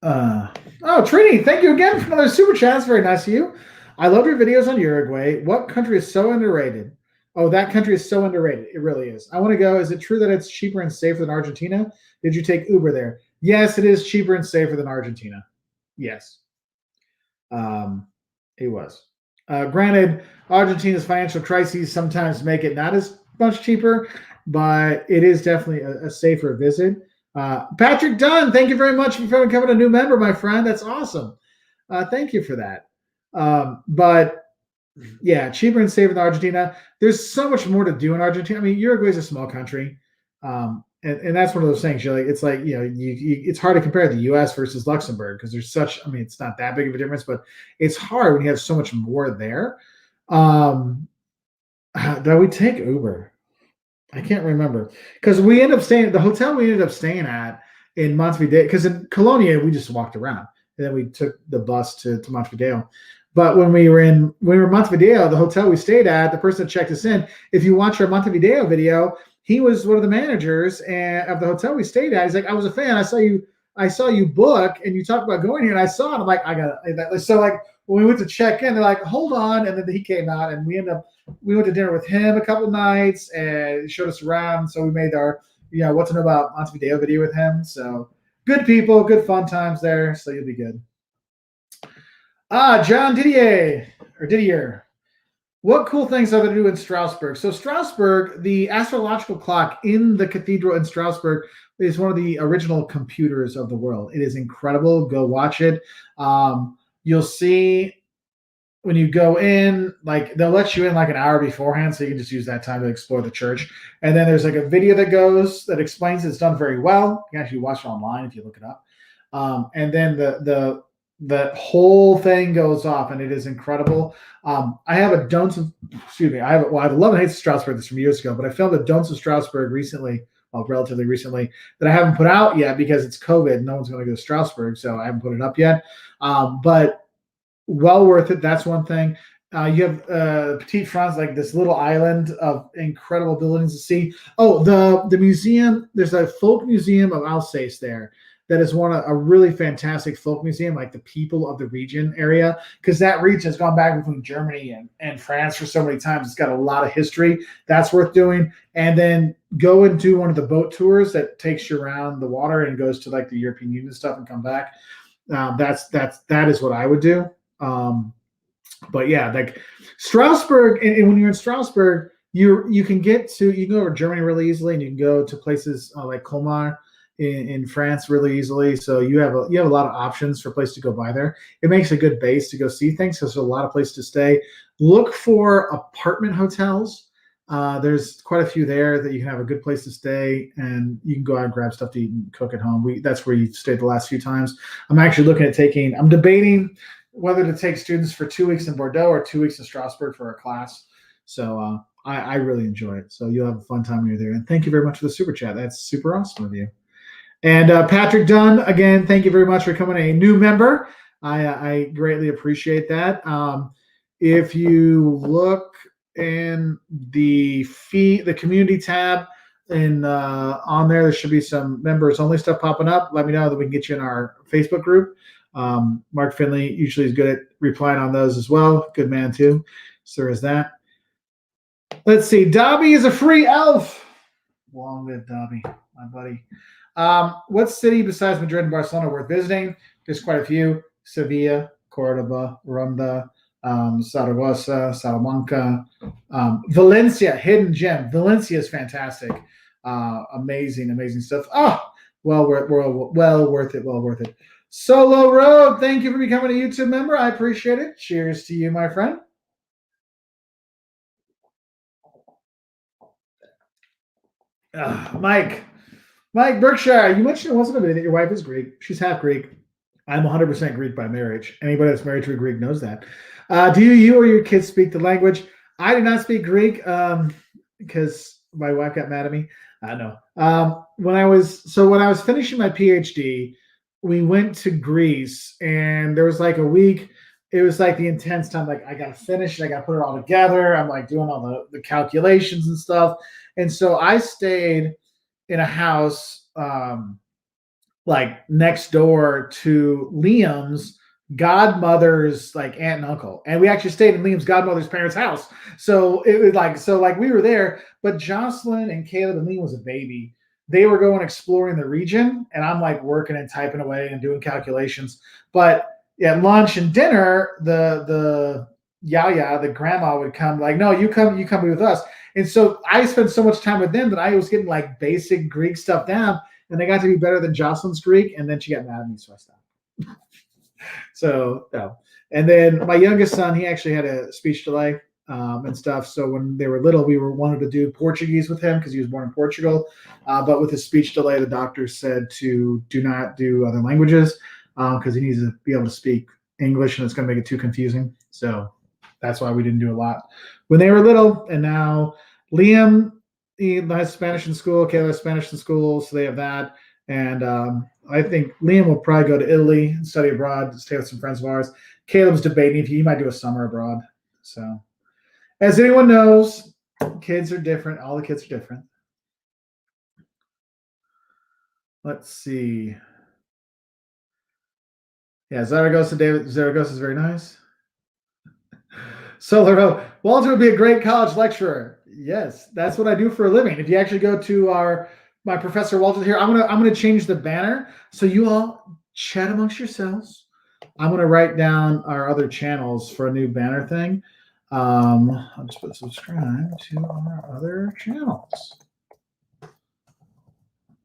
S1: Trini, thank you again for another super chat. It's very nice of you. I love your videos on Uruguay. What country is so underrated? Oh, that country is so underrated. It really is. I want to go. Is it true that it's cheaper and safer than Argentina? Did you take Uber there? Yes, it is cheaper and safer than Argentina. Yes. It was. Granted, Argentina's financial crises sometimes make it not as much cheaper, but it is definitely a safer visit. Patrick Dunn, thank you very much for becoming a new member, my friend. That's awesome. Thank you for that. But yeah, cheaper and safer than Argentina. There's so much more to do in Argentina. I mean, Uruguay is a small country. And that's one of those things. It's like, it's hard to compare the U.S. versus Luxembourg because there's such. I mean, it's not that big of a difference, but it's hard when you have so much more there. Did we take Uber? I can't remember because we ended up staying at the hotel we ended up staying at in Montevideo. Because in Colonia we just walked around and then we took the bus to Montevideo. But when we were in Montevideo, the hotel we stayed at, the person that checked us in, if you watch our Montevideo video, he was one of the managers of the hotel we stayed at. He's like, I was a fan. I saw you book and you talked about going here, and I saw it. I'm like, I got it. So like when we went to check in, they're like, hold on, and then he came out, and we went to dinner with him a couple nights and showed us around. So we made our what to know about Montevideo video with him. So good people, good fun times there. So you'll be good. John Didier. What cool things are there to do in Strasbourg? So Strasbourg, the astrological clock in the cathedral in Strasbourg is one of the original computers of the world. It is incredible. Go watch it. You'll see when you go in, like they'll let you in like an hour beforehand, so you can just use that time to explore the church. And then there's like a video that explains it's done very well. You can actually watch it online if you look it up. And then the whole thing goes off, and it is incredible. I have a Don'ts of, I have a Love and Hate of Strasbourg that's from years ago, but I filmed a Don'ts of Strasbourg relatively recently, that I haven't put out yet because it's COVID. No one's going to go to Strasbourg, so I haven't put it up yet. But well worth it. That's one thing. You have Petite France, like this little island of incredible buildings to see. Oh, the museum. There's a folk museum of Alsace there. That is a really fantastic folk museum, like the people of the region area, because that region has gone back between Germany and France for so many times. It's got a lot of history. That's worth doing. And then go and do one of the boat tours that takes you around the water and goes to like the European Union stuff and come back. That is what I would do. But yeah, like Strasbourg, and when you're in Strasbourg, you can go over Germany really easily, and you can go to places like Colmar in France really easily. So you have a lot of options for places to go by there. It makes a good base to go see things because there's a lot of places to stay. Look for apartment hotels. There's quite a few there that you can have a good place to stay, and you can go out and grab stuff to eat and cook at home. That's where you've stayed the last few times. I'm actually I'm debating whether to take students for 2 weeks in Bordeaux or 2 weeks in Strasbourg for a class. So I really enjoy it. So you'll have a fun time when you're there. And thank you very much for the super chat. That's super awesome of you. And Patrick Dunn, again, thank you very much for becoming a new member. I greatly appreciate that. If you look in the community tab, and on there should be some members only stuff popping up. Let me know that we can get you in our Facebook group. Mark Finley usually is good at replying on those as well. Good man too. So there is that. Let's see. Dobby is a free elf. Long live Dobby, my buddy. What city besides Madrid and Barcelona worth visiting? There's quite a few. Sevilla, Cordoba, Ronda, Zaragoza, Salamanca, Valencia, hidden gem. Valencia is fantastic. Amazing stuff. Well worth it. Solo Road, thank you for becoming a YouTube member. I appreciate it. Cheers to you, my friend. Mike Berkshire, you mentioned once in a minute that your wife is Greek. She's half Greek. I'm 100% Greek by marriage. Anybody that's married to a Greek knows that. Do you or your kids speak the language? I do not speak Greek because my wife got mad at me. I know. When I was finishing my PhD, we went to Greece, and there was like a week. It was like the intense time. Like I got to finish it. I got to put it all together. I'm like doing all the calculations and stuff. And so I stayed in a house. Like next door to Liam's godmother's like aunt and uncle. And we actually stayed in Liam's godmother's parents' house. So it was like we were there, but Jocelyn and Caleb and Liam was a baby. They were going exploring the region, and I'm like working and typing away and doing calculations. But at lunch and dinner, the Yaya, the grandma would come like, no, you come be with us. And so I spent so much time with them that I was getting like basic Greek stuff down, and they got to be better than Jocelyn's Greek, and then she got mad at me, so I stopped. So, no. And then my youngest son, he actually had a speech delay and stuff. So when they were little, we wanted to do Portuguese with him because he was born in Portugal. But with his speech delay, the doctor said to do not do other languages because he needs to be able to speak English, and it's going to make it too confusing. So that's why we didn't do a lot when they were little. And now Liam, he has Spanish in school. Kayla has Spanish in school, so they have that. And I think Liam will probably go to Italy and study abroad, stay with some friends of ours. Caleb's debating if he might do a summer abroad. So, as anyone knows, kids are different. All the kids are different. Let's see. Yeah, Zaragoza, David. Zaragoza is very nice. Solar, Walter would be a great college lecturer. Yes, that's what I do for a living. If you actually go to my Professor Walter here, I'm gonna change the banner so you all chat amongst yourselves. I'm gonna write down our other channels for a new banner thing. I'll just put subscribe to our other channels.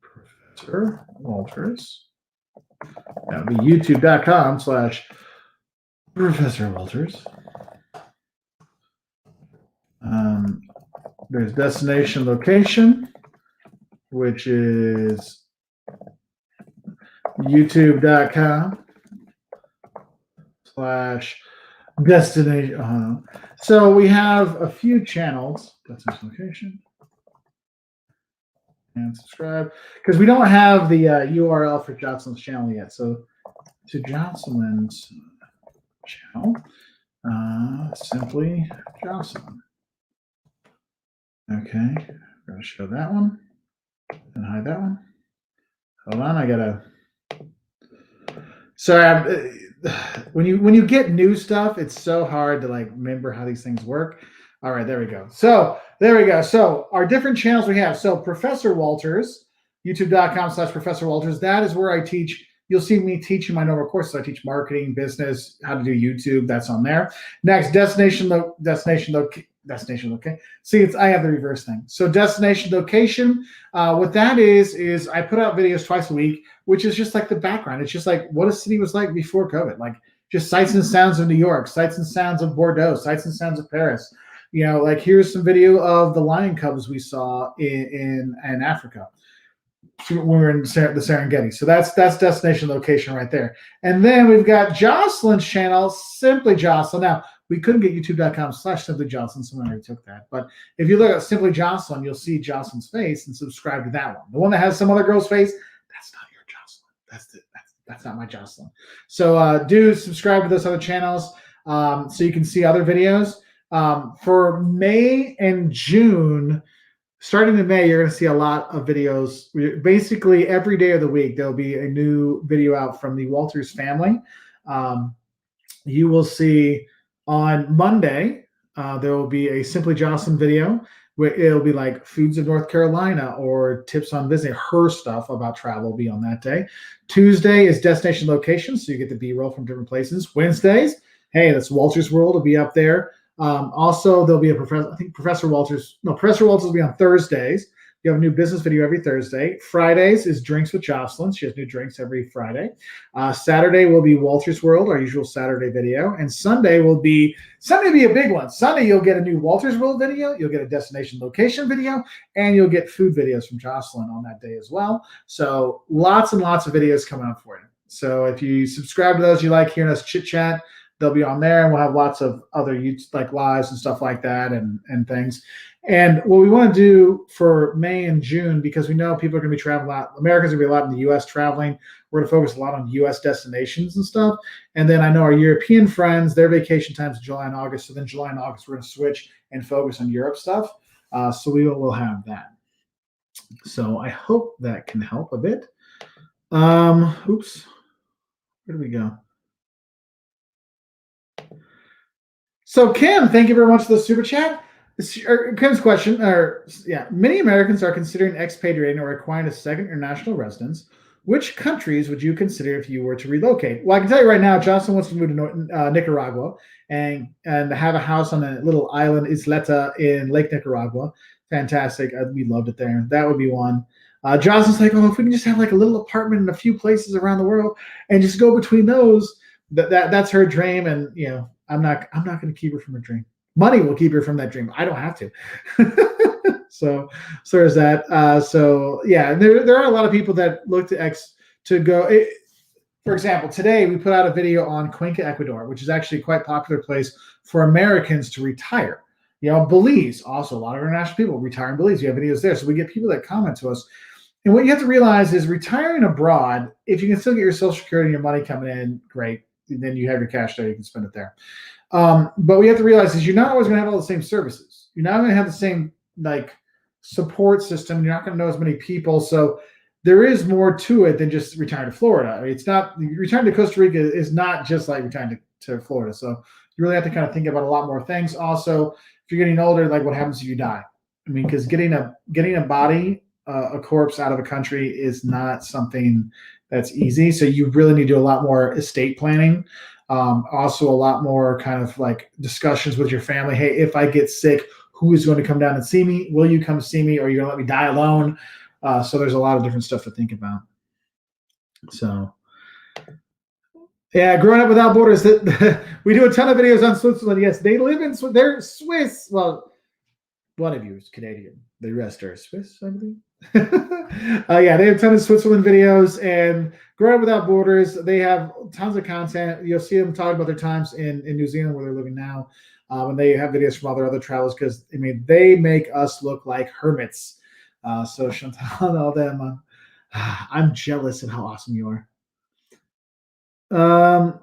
S1: Professor Walters. That would be youtube.com/Professor Walters. There's destination location, which is youtube.com/destination. So we have a few channels. Destination location. And subscribe. Because we don't have the URL for Jocelyn's channel yet. So to Jocelyn's channel, simply Jocelyn. Okay, I'm going to show that one and hide that one. Hold on, I gotta. Sorry, when you get new stuff, it's so hard to like remember how these things work. All right, there we go. So there we go. So our different channels we have. So Professor Walters, youtube.com/Professor Walters. That is where I teach. You'll see me teaching my normal courses. I teach marketing, business, how to do YouTube. That's on there. Next, destination. Okay. See, I have the reverse thing. So destination location. What that is I put out videos twice a week, which is just like the background. It's just like what a city was like before COVID. Like just sights and sounds of New York, sights and sounds of Bordeaux, sights and sounds of Paris. You know, like here's some video of the lion cubs we saw in Africa when we were in the Serengeti. So that's destination location right there. And then we've got Jocelyn's channel, Simply Jocelyn. Now, we couldn't get youtube.com/Simply Jocelyn. Someone already took that. But if you look at Simply Jocelyn, you'll see Jocelyn's face and subscribe to that one. The one that has some other girl's face, that's not your Jocelyn. That's not my Jocelyn. So do subscribe to those other channels so you can see other videos. For May and June, starting in May, you're going to see a lot of videos. Basically, every day of the week, there'll be a new video out from the Walters family. You will see on Monday, there will be a Simply Jocelyn video where it'll be like foods of North Carolina or tips on visiting. Her stuff about travel will be on that day. Tuesday is destination location, so you get the B-roll from different places. Wednesdays, hey, that's Walters World will be up there. Also, there'll be Professor Walters will be on Thursdays. You have a new business video every Thursday. Fridays is Drinks with Jocelyn. She has new drinks every Friday. Saturday will be Walters World, our usual Saturday video. And Sunday will be a big one. Sunday, you'll get a new Walters World video. You'll get a destination location video. And you'll get food videos from Jocelyn on that day as well. So lots and lots of videos coming up for you. So if you subscribe to those, you like hearing us chit chat, they'll be on there, and we'll have lots of other YouTube like lives and stuff like that, and things. And what we want to do for May and June, because we know people are going to be traveling a lot, Americans are going to be a lot in the U.S. traveling. We're going to focus a lot on U.S. destinations and stuff. And then I know our European friends, their vacation times July and August. So then July and August, we're going to switch and focus on Europe stuff. So we will have that. So I hope that can help a bit. Oops. Where do we go? So Kim, thank you very much for the super chat. Kim's question, many Americans are considering expatriating or acquiring a second international residence. Which countries would you consider if you were to relocate? Well, I can tell you right now, Johnson wants to move to Nicaragua and have a house on a little island, Isleta, in Lake Nicaragua. Fantastic. We loved it there. That would be one. Johnson's like, if we can just have like a little apartment in a few places around the world and just go between those, that's her dream. And I'm not going to keep her from her dream. Money will keep her from that dream. I don't have to. So there's that. There are a lot of people that look to go. For example, today we put out a video on Cuenca, Ecuador, which is actually quite a popular place for Americans to retire. Belize, also a lot of international people retire in Belize. We have videos there. So we get people that comment to us. And what you have to realize is retiring abroad, if you can still get your Social Security and your money coming in, great. And then you have your cash there, you can spend it there. But what you have to realize is you're not always going to have all the same services. You're not going to have the same support system. You're not going to know as many people. So there is more to it than just retiring to Florida. I mean, it's not retiring to Costa Rica is not just like retiring to Florida. So you really have to kind of think about a lot more things. Also, if you're getting older, like what happens if you die? I mean, because getting a body, a corpse out of a country is not something that's easy. So you really need to do a lot more estate planning. Also a lot more kind of like discussions with your family. Hey, if I get sick, who is going to come down and see me? Will you come see me, or are you going to let me die alone? So there's a lot of different stuff to think about. So yeah, growing up without borders, we do a ton of videos on Switzerland. Yes, they live in they're Swiss. Well, one of you is Canadian. The rest are Swiss, I believe. They have a ton of Switzerland videos, and growing up without borders, they have tons of content. You'll see them talk about their times in New Zealand where they're living now, and they have videos from all their other travels because they make us look like hermits. So Chantal and all them, I'm jealous of how awesome you are.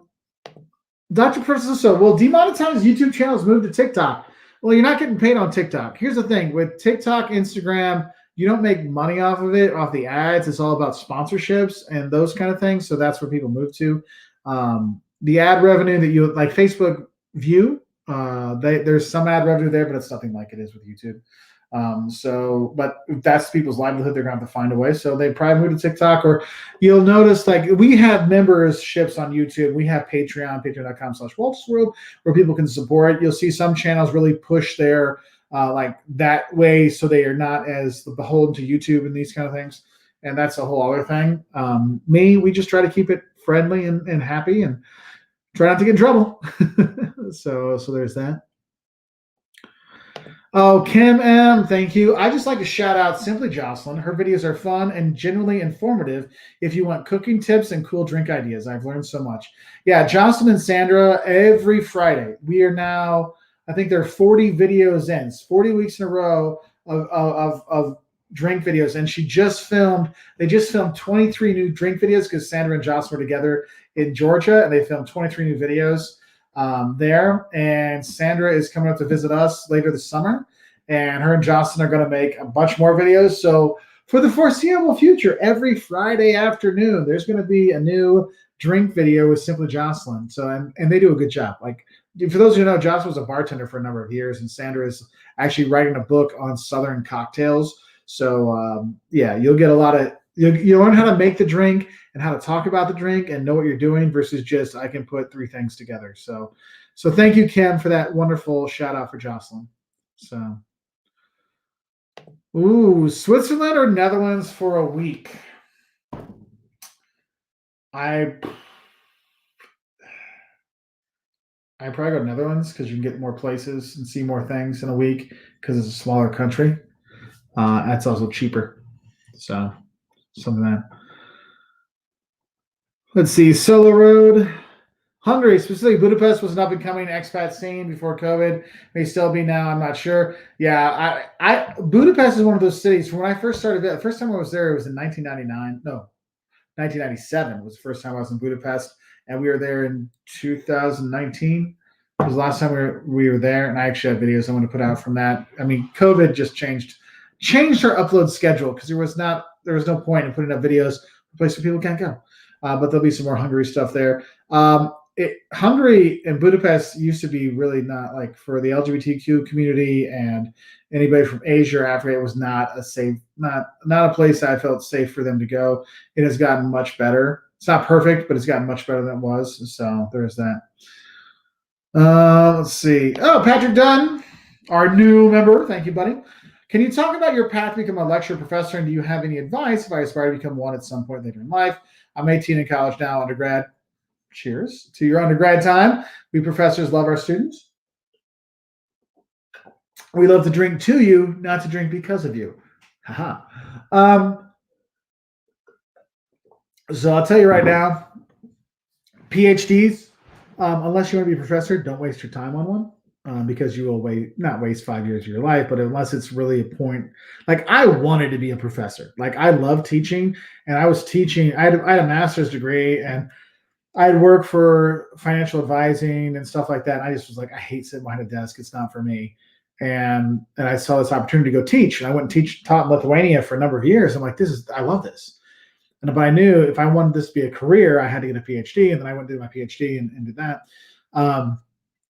S1: Dr. Princess, will demonetized YouTube channels move to TikTok? Well, you're not getting paid on TikTok. Here's the thing with TikTok, Instagram, you don't make money off of it, off the ads. It's all about sponsorships and those kind of things. So that's where people move to. The ad revenue that you like Facebook view, there's some ad revenue there, but it's nothing like it is with YouTube. But that's people's livelihood. They're going to have to find a way. So they probably move to TikTok, or you'll notice like we have memberships on YouTube. We have patreon.com/WaltersWorld, where people can support. You'll see some channels really push their like that way, so they are not as beholden to YouTube and these kind of things. And that's a whole other thing. We just try to keep it friendly and happy and try not to get in trouble. So there's that. Oh, Kim M, thank you. I just like to shout out Simply Jocelyn. Her videos are fun and genuinely informative if you want cooking tips and cool drink ideas. I've learned so much. Yeah, Jocelyn and Sandra, every Friday. We are now, I think there are 40 videos in. It's 40 weeks in a row of drink videos. And they just filmed 23 new drink videos because Sandra and Jocelyn were together in Georgia, and they filmed 23 new videos there. And Sandra is coming up to visit us later this summer, and her and Jocelyn are going to make a bunch more videos. So for the foreseeable future, every Friday afternoon, there's going to be a new drink video with Simply Jocelyn. So, and they do a good job. Like, for those who know, Jocelyn was a bartender for a number of years, and Sandra is actually writing a book on Southern cocktails. So you'll get a lot of, you learn how to make the drink and how to talk about the drink and know what you're doing versus just, I can put three things together. So thank you, Kim, for that wonderful shout out for Jocelyn. So, Switzerland or Netherlands for a week? I probably go Netherlands because you can get more places and see more things in a week because it's a smaller country. That's also cheaper. So something that. Let's see. Solo Road. Hungary, specifically Budapest, was an up and coming expat scene before COVID. May still be now. I'm not sure. Yeah, Budapest is one of those cities. From when I first started, the first time I was there, it was in 1999. No, 1997 was the first time I was in Budapest, and we were there in 2019. It was the last time we were there, and I actually have videos I'm going to put out from that. I mean, COVID just changed our upload schedule because there was no point in putting up videos in a place where people can't go. But there'll be some more Hungary stuff there. Hungary and Budapest used to be really not like for the LGBTQ community and anybody from Asia or Africa. It was not a safe, not a place I felt safe for them to go. It has gotten much better. It's not perfect, but it's gotten much better than it was. So there's that. Let's see. Oh, Patrick Dunn, our new member. Thank you, buddy. Can you talk about your path to become a lecturer professor, and do you have any advice if I aspire to become one at some point later in life? I'm 18 in college now, undergrad. Cheers to your undergrad time. We professors love our students. We love to drink to you, not to drink because of you. Haha. So I'll tell you right now, PhDs, unless you want to be a professor, don't waste your time on one. Because you will not waste 5 years of your life, but unless it's really a point, like I wanted to be a professor. Like I love teaching, and I was teaching. I had a master's degree, and I'd work for financial advising and stuff like that. And I just was like, I hate sitting behind a desk. It's not for me. And I saw this opportunity to go teach, and I went and taught in Lithuania for a number of years. I'm like, I love this. But I knew if I wanted this to be a career, I had to get a PhD, and then I went to do my PhD and did that.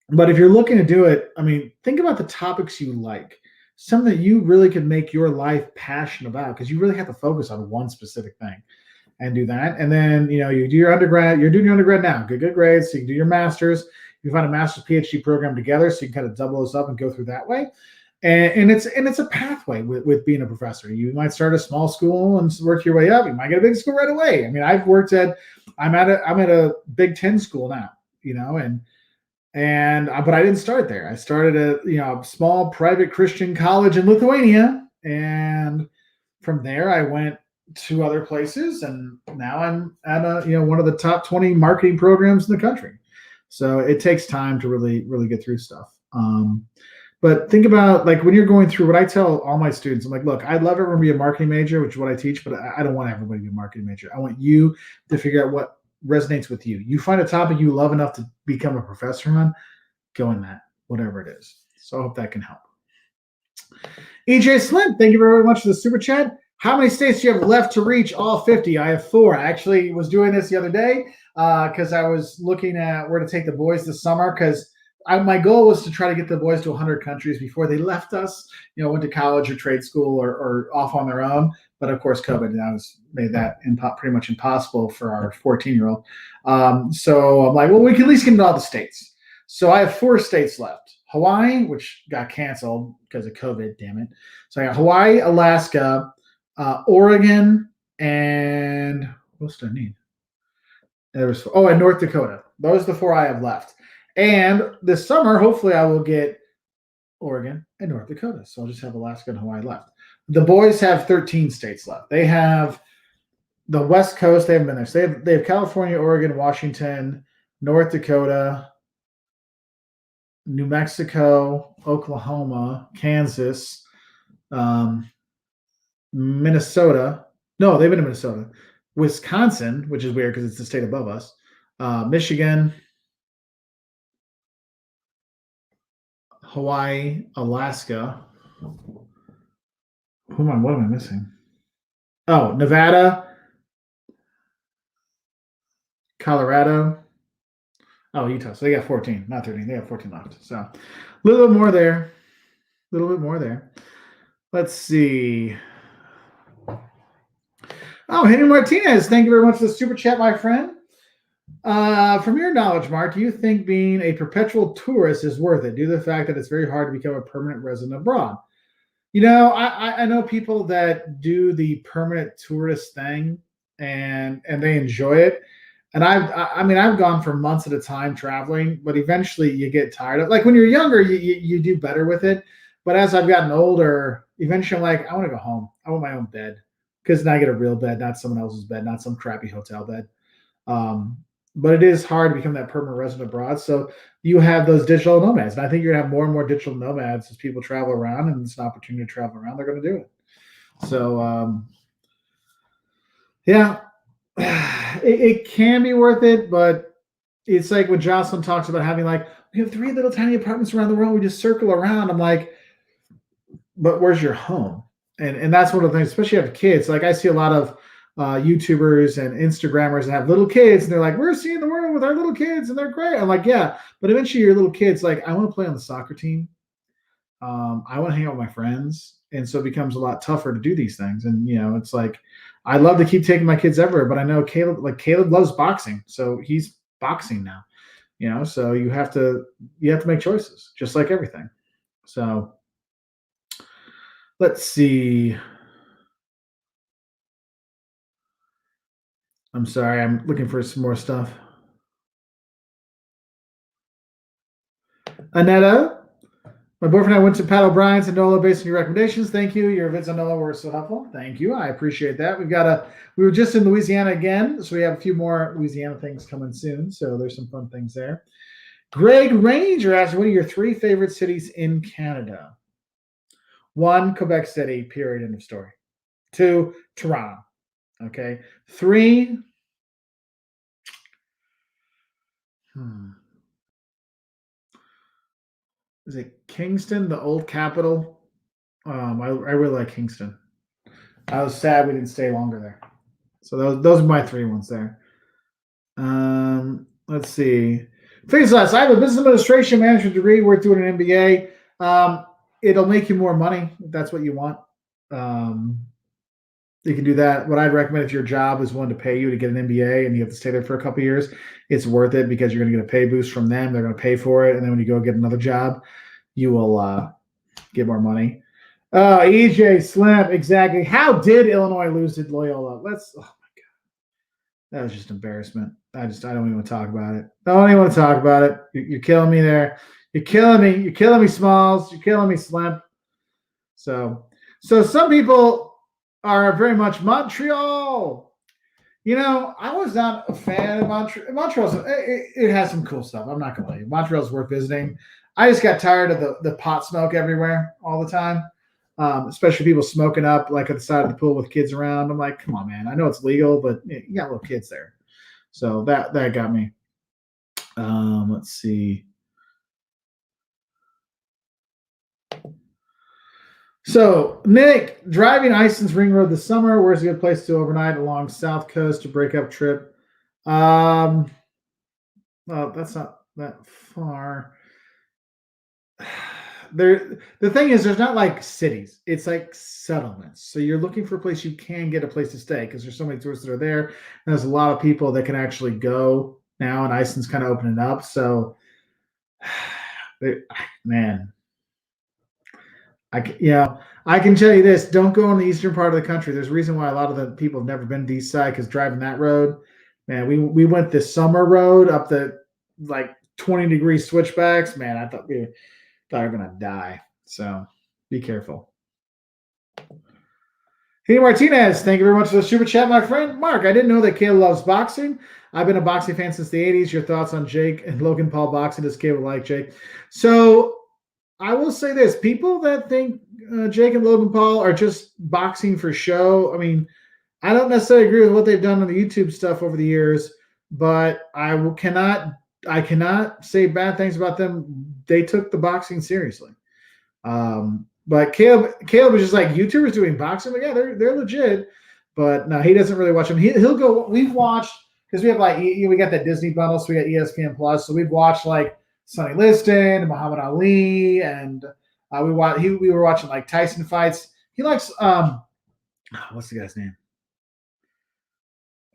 S1: But if you're looking to do it, I mean, think about the topics you like, something that you really could make your life passionate about, because you really have to focus on one specific thing and do that. And then, you do your undergrad, you're doing your undergrad now, good grades. So you can do your master's, you find a master's PhD program together. So you can kind of double those up and go through that way. And it's a pathway with being a professor. You might start a small school and work your way up. You might get a big school right away. I mean, I'm at a Big Ten school now, but I didn't start there. I started at a small private Christian college in Lithuania, and from there I went to other places, and now I'm at one of the top 20 marketing programs in the country. So it takes time to really get through stuff. But think about like when you're going through what I tell all my students. I'm like, look, I'd love everyone to be a marketing major, which is what I teach, but I don't want everybody to be a marketing major. I want you to figure out what resonates with you. You find a topic you love enough to become a professor on, go in that, whatever it is. So I hope that can help. EJ Slim, thank you very much for the super chat. How many states do you have left to reach all 50? I have 4. I actually was doing this the other day because I was looking at where to take the boys this summer, because my goal was to try to get the boys to 100 countries before they left us, went to college or trade school or off on their own. But of course, COVID now made that pretty much impossible for our 14-year-old. So I'm like, well, we can at least get into all the states. So I have 4 states left. Hawaii, which got canceled because of COVID, damn it. So I got Hawaii, Alaska, Oregon, and what else do I need? And North Dakota. Those are the 4 I have left. And this summer, hopefully I will get Oregon and North Dakota. So I'll just have Alaska and Hawaii left. The boys have 13 states left. They have the West Coast. They haven't been there. So they have California, Oregon, Washington, North Dakota, New Mexico, Oklahoma, Kansas, Minnesota. No, they've been in Minnesota. Wisconsin, which is weird because it's the state above us. Michigan, Hawaii, Alaska. What am I missing? Oh, Nevada, Colorado. Oh, Utah. So they got 14, not 13. They have 14 left. So a little bit more there. Let's see. Oh, Henry Martinez, thank you very much for the super chat, my friend. From your knowledge, Mark, do you think being a perpetual tourist is worth it due to the fact that it's very hard to become a permanent resident abroad? I know people that do the permanent tourist thing and they enjoy it. And I've gone for months at a time traveling, but eventually you get tired of, like when you're younger, you do better with it. But as I've gotten older, eventually I'm like, I want to go home. I want my own bed, because now I get a real bed, not someone else's bed, not some crappy hotel bed. But it is hard to become that permanent resident abroad. So you have those digital nomads. And I think you're going to have more and more digital nomads as people travel around and it's an opportunity to travel around. They're going to do it. So, yeah, it can be worth it, but it's like when Jocelyn talks about having like, we have 3 little tiny apartments around the world. We just circle around. I'm like, but where's your home? And that's one of the things, especially if you have kids. Like I see a lot of YouTubers and Instagrammers that have little kids, and they're like, we're seeing the world with our little kids, and they're great. I'm like, yeah, but eventually your little kids, like, I want to play on the soccer team. I want to hang out with my friends, and so it becomes a lot tougher to do these things. And it's like, I love to keep taking my kids everywhere, but I know Caleb loves boxing, so he's boxing now. So you have to make choices, just like everything. So let's see. I'm sorry, I'm looking for some more stuff. Anetta, my boyfriend and I went to Pat O'Brien's and NOLA based on your recommendations. Thank you. Your vids on NOLA were so helpful. Thank you. I appreciate that. We were just in Louisiana again, so we have a few more Louisiana things coming soon. So there's some fun things there. Greg Ranger asked, what are your 3 favorite cities in Canada? 1, Quebec City, period, end of story. 2, Toronto. Okay. 3, is it Kingston, the old capital? I really like Kingston. I was sad we didn't stay longer there. So those are my 3 ones there. Let's see. Face less. I have a business administration management degree. We're doing an MBA. It'll make you more money if that's what you want. You can do that. What I'd recommend if your job is willing to pay you to get an MBA and you have to stay there for a couple of years, it's worth it because you're going to get a pay boost from them. They're going to pay for it. And then when you go get another job, you will get more money. EJ Slim, exactly. How did Illinois lose to Loyola? Oh my God. That was just embarrassment. I don't even want to talk about it. I don't even want to talk about it. You're killing me there. You're killing me. You're killing me, Smalls. You're killing me, Slim. So some people are very much Montreal. I was not a fan of Montreal. Montreal, it has some cool stuff. I'm not going to lie. Montreal's worth visiting. I just got tired of the pot smoke everywhere all the time, especially people smoking up like at the side of the pool with kids around. I'm like, come on, man. I know it's legal, but you got little kids there. So that got me. Let's see. So, Nick, driving Iceland's Ring Road this summer. Where's a good place to overnight along South Coast to break up trip? Well, that's not that far. The thing is, there's not like cities. It's like settlements. So you're looking for a place you can get a place to stay because there's so many tourists that are there. And there's a lot of people that can actually go now, and Iceland's kind of opening up. So, man. I can tell you this: don't go in the eastern part of the country. There's a reason why a lot of the people have never been to the east side because driving that road, man. We went this summer road up the like 20-degree switchbacks. Man, I thought we were gonna die. So be careful. Hey Martinez, thank you very much for the super chat, my friend. Mark, I didn't know that Caleb loves boxing. I've been a boxing fan since the 80s. Your thoughts on Jake and Logan Paul boxing? Does Caleb like Jake? So I will say this: people that think Jake and Logan Paul are just boxing for show, I mean, I don't necessarily agree with what they've done on the YouTube stuff over the years, but I cannot say bad things about them. They took the boxing seriously. But Caleb was just like, YouTubers doing boxing. Like, yeah, they're legit. But no, he doesn't really watch them. He'll go. We've watched because we have we got that Disney bundle, so we got ESPN Plus. So we've watched like Sonny Liston and Muhammad Ali, and we were watching like Tyson fights. He likes what's the guy's name?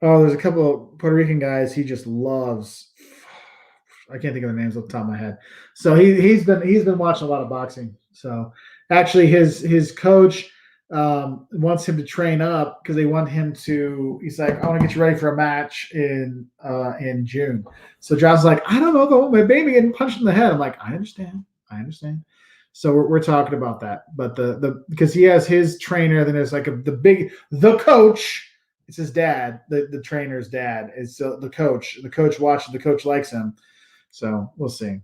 S1: Oh, there's a couple of Puerto Rican guys he just loves. I can't think of the names off the top of my head. So he's been watching a lot of boxing. So actually his coach wants him to train up because they want him to. He's like, I want to get you ready for a match in June. So John's like, I don't know though, my baby getting punched in the head. I'm like, I understand. So we're talking about that, but the because he has his trainer, then there's like the coach. It's his dad, the trainer's dad. It's the coach. The coach watches. The coach likes him. So we'll see.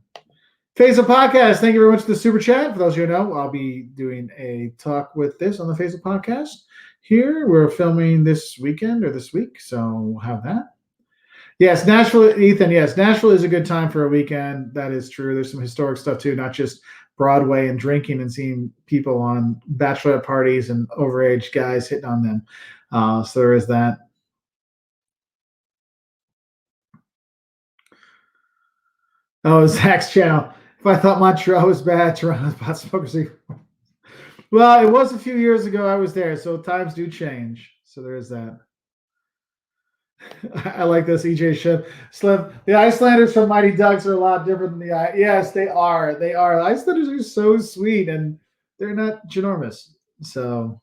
S1: Facebook podcast. Thank you very much for the super chat. For those of you who know, I'll be doing a talk with this on the Facebook podcast. Here we're filming this weekend or this week, so we'll have that. Yes, Nashville, Ethan. Yes, Nashville is a good time for a weekend. That is true. There's some historic stuff too, not just Broadway and drinking and seeing people on bachelorette parties and overage guys hitting on them. So there is that. Oh, Zach's channel. If I thought Montreal was bad, Toronto's pot smokers. Well, it was a few years ago I was there, so times do change. So there is that. I like this EJ Ship. Slim. The Icelanders from Mighty Ducks are a lot different than the yes, they are. They are. The Icelanders are so sweet and they're not ginormous. So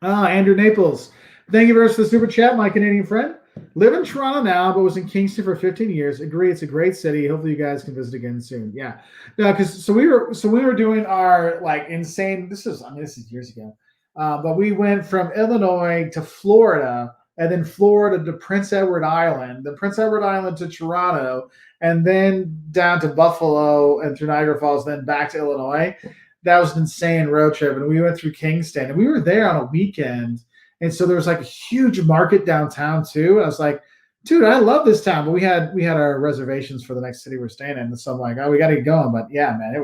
S1: Andrew Naples. Thank you very much for the super chat, my Canadian friend. Live in Toronto now, but was in Kingston for 15 years. Agree, it's a great city. Hopefully, you guys can visit again soon. Yeah, no, because we were doing our like insane. This is years ago, but we went from Illinois to Florida, and then Florida to Prince Edward Island, then Prince Edward Island to Toronto, and then down to Buffalo and through Niagara Falls, then back to Illinois. That was an insane road trip, and we went through Kingston, and we were there on a weekend. And so there was like a huge market downtown too. And I was like, dude, I love this town. But we had our reservations for the next city we're staying in. And so I'm like, oh, we got to get going. But yeah, man,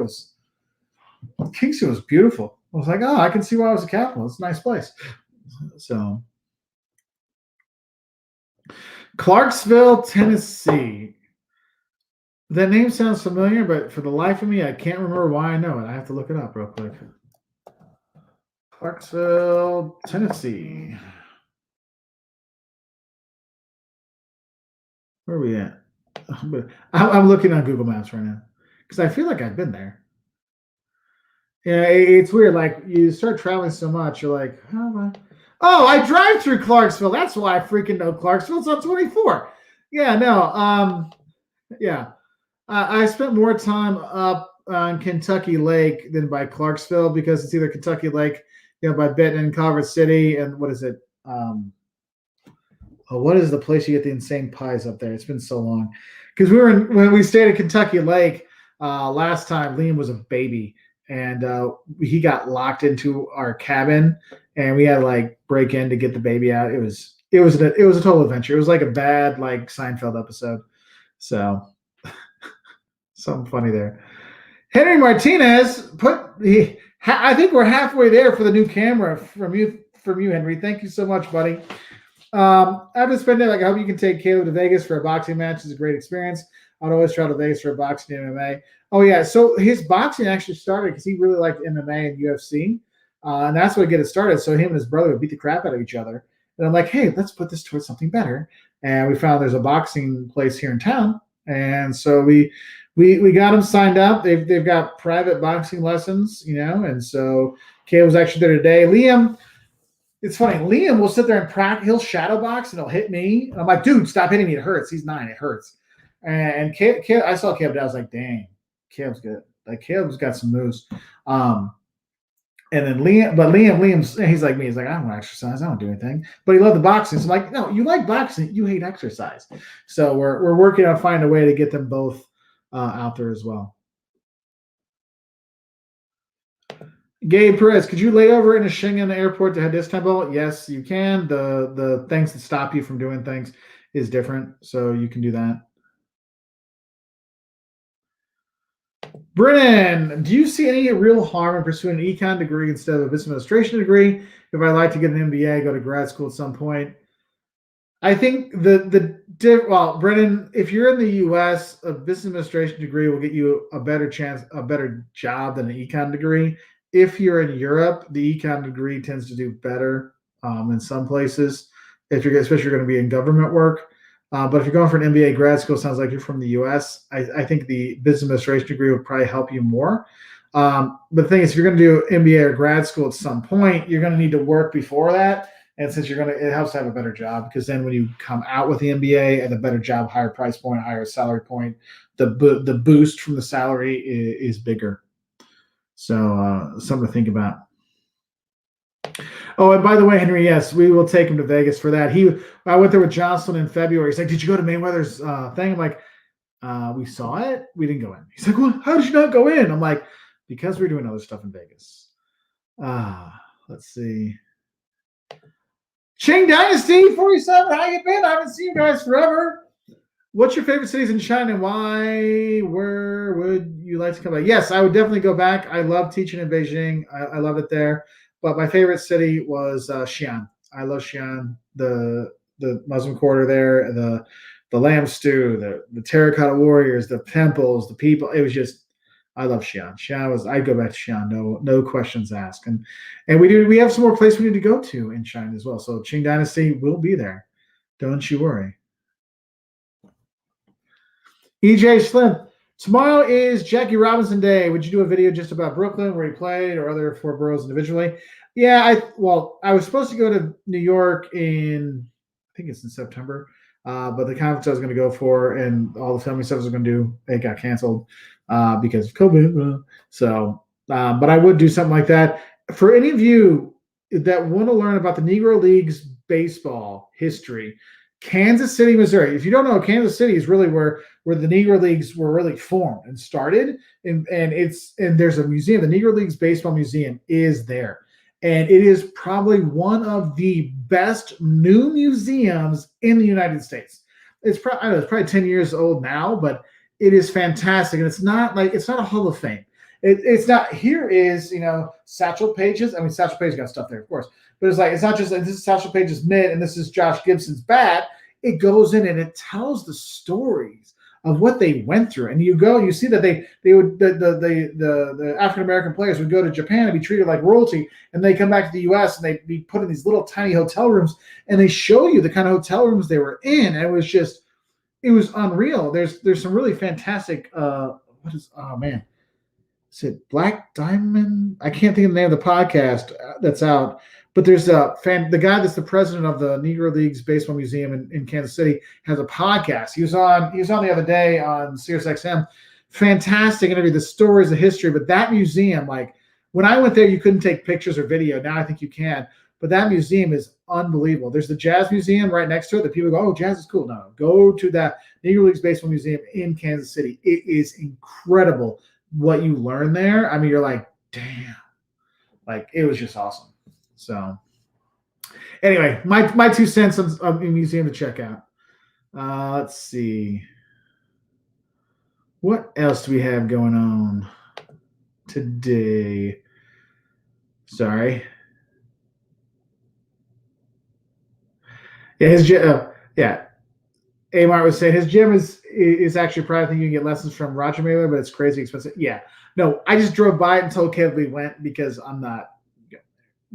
S1: Kingston was beautiful. I was like, oh, I can see why it was a capital. It's a nice place. So Clarksville, Tennessee. That name sounds familiar, but for the life of me, I can't remember why I know it. I have to look it up real quick. Clarksville, Tennessee. Where are we at? I'm looking on Google Maps right now because I feel like I've been there. Yeah, it's weird. Like you start traveling so much, you're like, how am I? Oh, I drive through Clarksville. That's why I freaking know Clarksville. It's on 24. Yeah, no. Yeah. I spent more time up on Kentucky Lake than by Clarksville because it's either Kentucky Lake, by Benton and Culver City, and what is it? What is the place you get the insane pies up there? It's been so long because when we stayed at Kentucky Lake last time. Liam was a baby, and he got locked into our cabin, and we had to like break in to get the baby out. It was a total adventure. It was like a bad like Seinfeld episode. So something funny there. Henry Martinez I think we're halfway there for the new camera from you, Henry. Thank you so much, buddy. I've been spending I hope you can take Caleb to Vegas for a boxing match. It's a great experience. I'd always travel to Vegas for a boxing MMA. Oh yeah, so his boxing actually started because he really liked MMA and UFC, and that's what get it started. So him and his brother would beat the crap out of each other. And I'm like, hey, let's put this towards something better. And we found there's a boxing place here in town, and so we got him signed up. They've got private boxing lessons, and so Caleb was actually there today. Liam. It's funny. Liam will sit there and practice. He'll shadow box and he'll hit me. And I'm like, dude, stop hitting me. It hurts. He's 9. It hurts. And Caleb, I saw Caleb. I was like, dang, Caleb's good. Like Caleb's got some moves. And then Liam's he's like me. He's like, I don't want to exercise. I don't do anything. But he loved the boxing. So I'm like, no, you like boxing. You hate exercise. So we're working on finding a way to get them both out there as well. Gabe Perez, could you lay over in a Schengen airport to head to Istanbul? Yes, you can. The things that stop you from doing things is different, so you can do that. Brennan, do you see any real harm in pursuing an econ degree instead of a business administration degree? If I'd like to get an MBA, go to grad school at some point. I think Brennan, if you're in the U.S., a business administration degree will get you a better job than an econ degree. If you're in Europe, the econ degree tends to do better in some places, especially if you're going to be in government work. But if you're going for an MBA grad school, it sounds like you're from the U.S. I think the business administration degree would probably help you more. But the thing is, if you're going to do MBA or grad school at some point, you're going to need to work before that. And since it helps to have a better job, because then when you come out with the MBA and a better job, higher price point, higher salary point, the boost from the salary is bigger. So something to think about. Oh, and by the way, Henry, yes, we will take him to Vegas for that. I went there with Jocelyn in February. He's like, "Did you go to Mayweather's thing?" I'm like, "We saw it. We didn't go in." He's like, "Well, how did you not go in?" I'm like, "Because we're doing other stuff in Vegas." Let's see. Qing Dynasty 47. How you been? I haven't seen you guys forever. What's your favorite cities in China and why? Where would you like to come back? Yes, I would definitely go back. I love teaching in Beijing. I love it there. But my favorite city was Xi'an. I love Xi'an. The Muslim quarter there, the lamb stew, the terracotta warriors, the temples, the people. It was just I love Xi'an. I'd go back to Xi'an, no questions asked. And we have some more places we need to go to in China as well. So Qing Dynasty will be there. Don't you worry. EJ Slim. Tomorrow is Jackie Robinson Day. Would you do a video just about Brooklyn where he played or other four boroughs individually? Yeah, I was supposed to go to New York I think it's in September, but the conference I was going to go for and all the filming stuff I was going to do, it got canceled because of COVID. So, but I would do something like that. For any of you that want to learn about the Negro Leagues baseball history, Kansas City, Missouri. If you don't know, Kansas City is really where the Negro Leagues were really formed and started. And there's a museum. The Negro Leagues Baseball Museum is there. And it is probably one of the best new museums in the United States. It's probably 10 years old now, but it is fantastic. And it's not a Hall of Fame. It's not. Here is Satchel Pages. I mean, Satchel Pages got stuff there, of course, but it's not just this is Satchel Pages mitt and this is Josh Gibson's bat. It goes in and it tells the stories of what they went through, and you see that the African American players would go to Japan and be treated like royalty, and they come back to the U.S. and they'd be put in these little tiny hotel rooms, and they show you the kind of hotel rooms they were in, and it was unreal. There's some really fantastic. Oh man. Is it Black Diamond? I can't think of the name of the podcast that's out, but there's the guy that's the president of the Negro Leagues Baseball Museum in Kansas City has a podcast. He was on the other day on SiriusXM. Fantastic interview, the stories, the history. But that museum, like when I went there, you couldn't take pictures or video. Now I think you can. But that museum is unbelievable. There's the Jazz Museum right next to it that people go, "Oh, jazz is cool." No, go to that Negro Leagues Baseball Museum in Kansas City. It is incredible what you learn there. I mean, you're like, damn, like it was just awesome. So anyway, my 2 cents on a museum to check out. Let's see. What else do we have going on today? Sorry. Yeah, yeah. Amar was saying his gym is actually a private thing. You can get lessons from Roger Mailer, but it's crazy expensive. Yeah. No, I just drove by it and told Kev we went because I'm not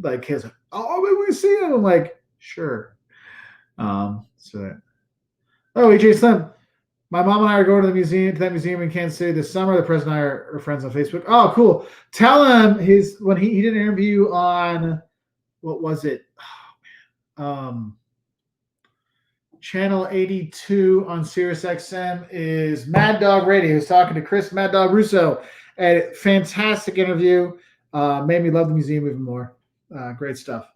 S1: like his. Oh, maybe we see him. I'm like, sure. So AJ Slim. My mom and I are going to that museum in Kansas City this summer. The president and I are friends on Facebook. Oh, cool. Tell him when he did an interview on what was it? Channel 82 on SiriusXM is Mad Dog Radio. He's talking to Chris Mad Dog Russo. A fantastic interview. Made me love the museum even more. Great stuff.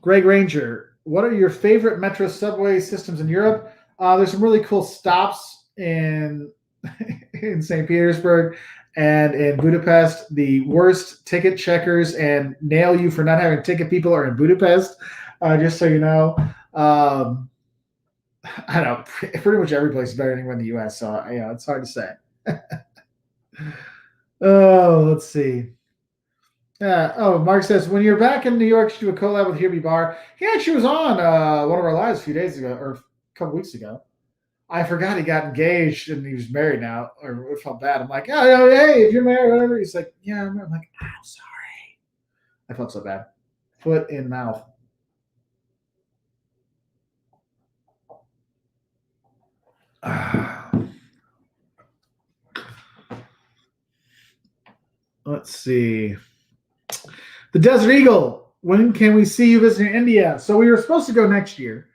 S1: Greg Ranger, what are your favorite metro subway systems in Europe? There's some really cool stops in St. Petersburg and in Budapest. The worst ticket checkers and nail you for not having ticket people are in Budapest, just so you know. I don't know. Pretty much every place is better anywhere in the U.S., so it's hard to say. Oh, let's see. Mark says, when you're back in New York, you do a collab with Here Be Bar. He actually was on one of our lives a few days ago, or a couple weeks ago. I forgot he got engaged and he was married now, or it felt bad. I'm like, oh, hey, if you're married, whatever. He's like, yeah, I'm like, oh, sorry. I felt so bad. Foot in mouth. Let's see. The Desert Eagle. When can we see you visiting India? So we were supposed to go next year.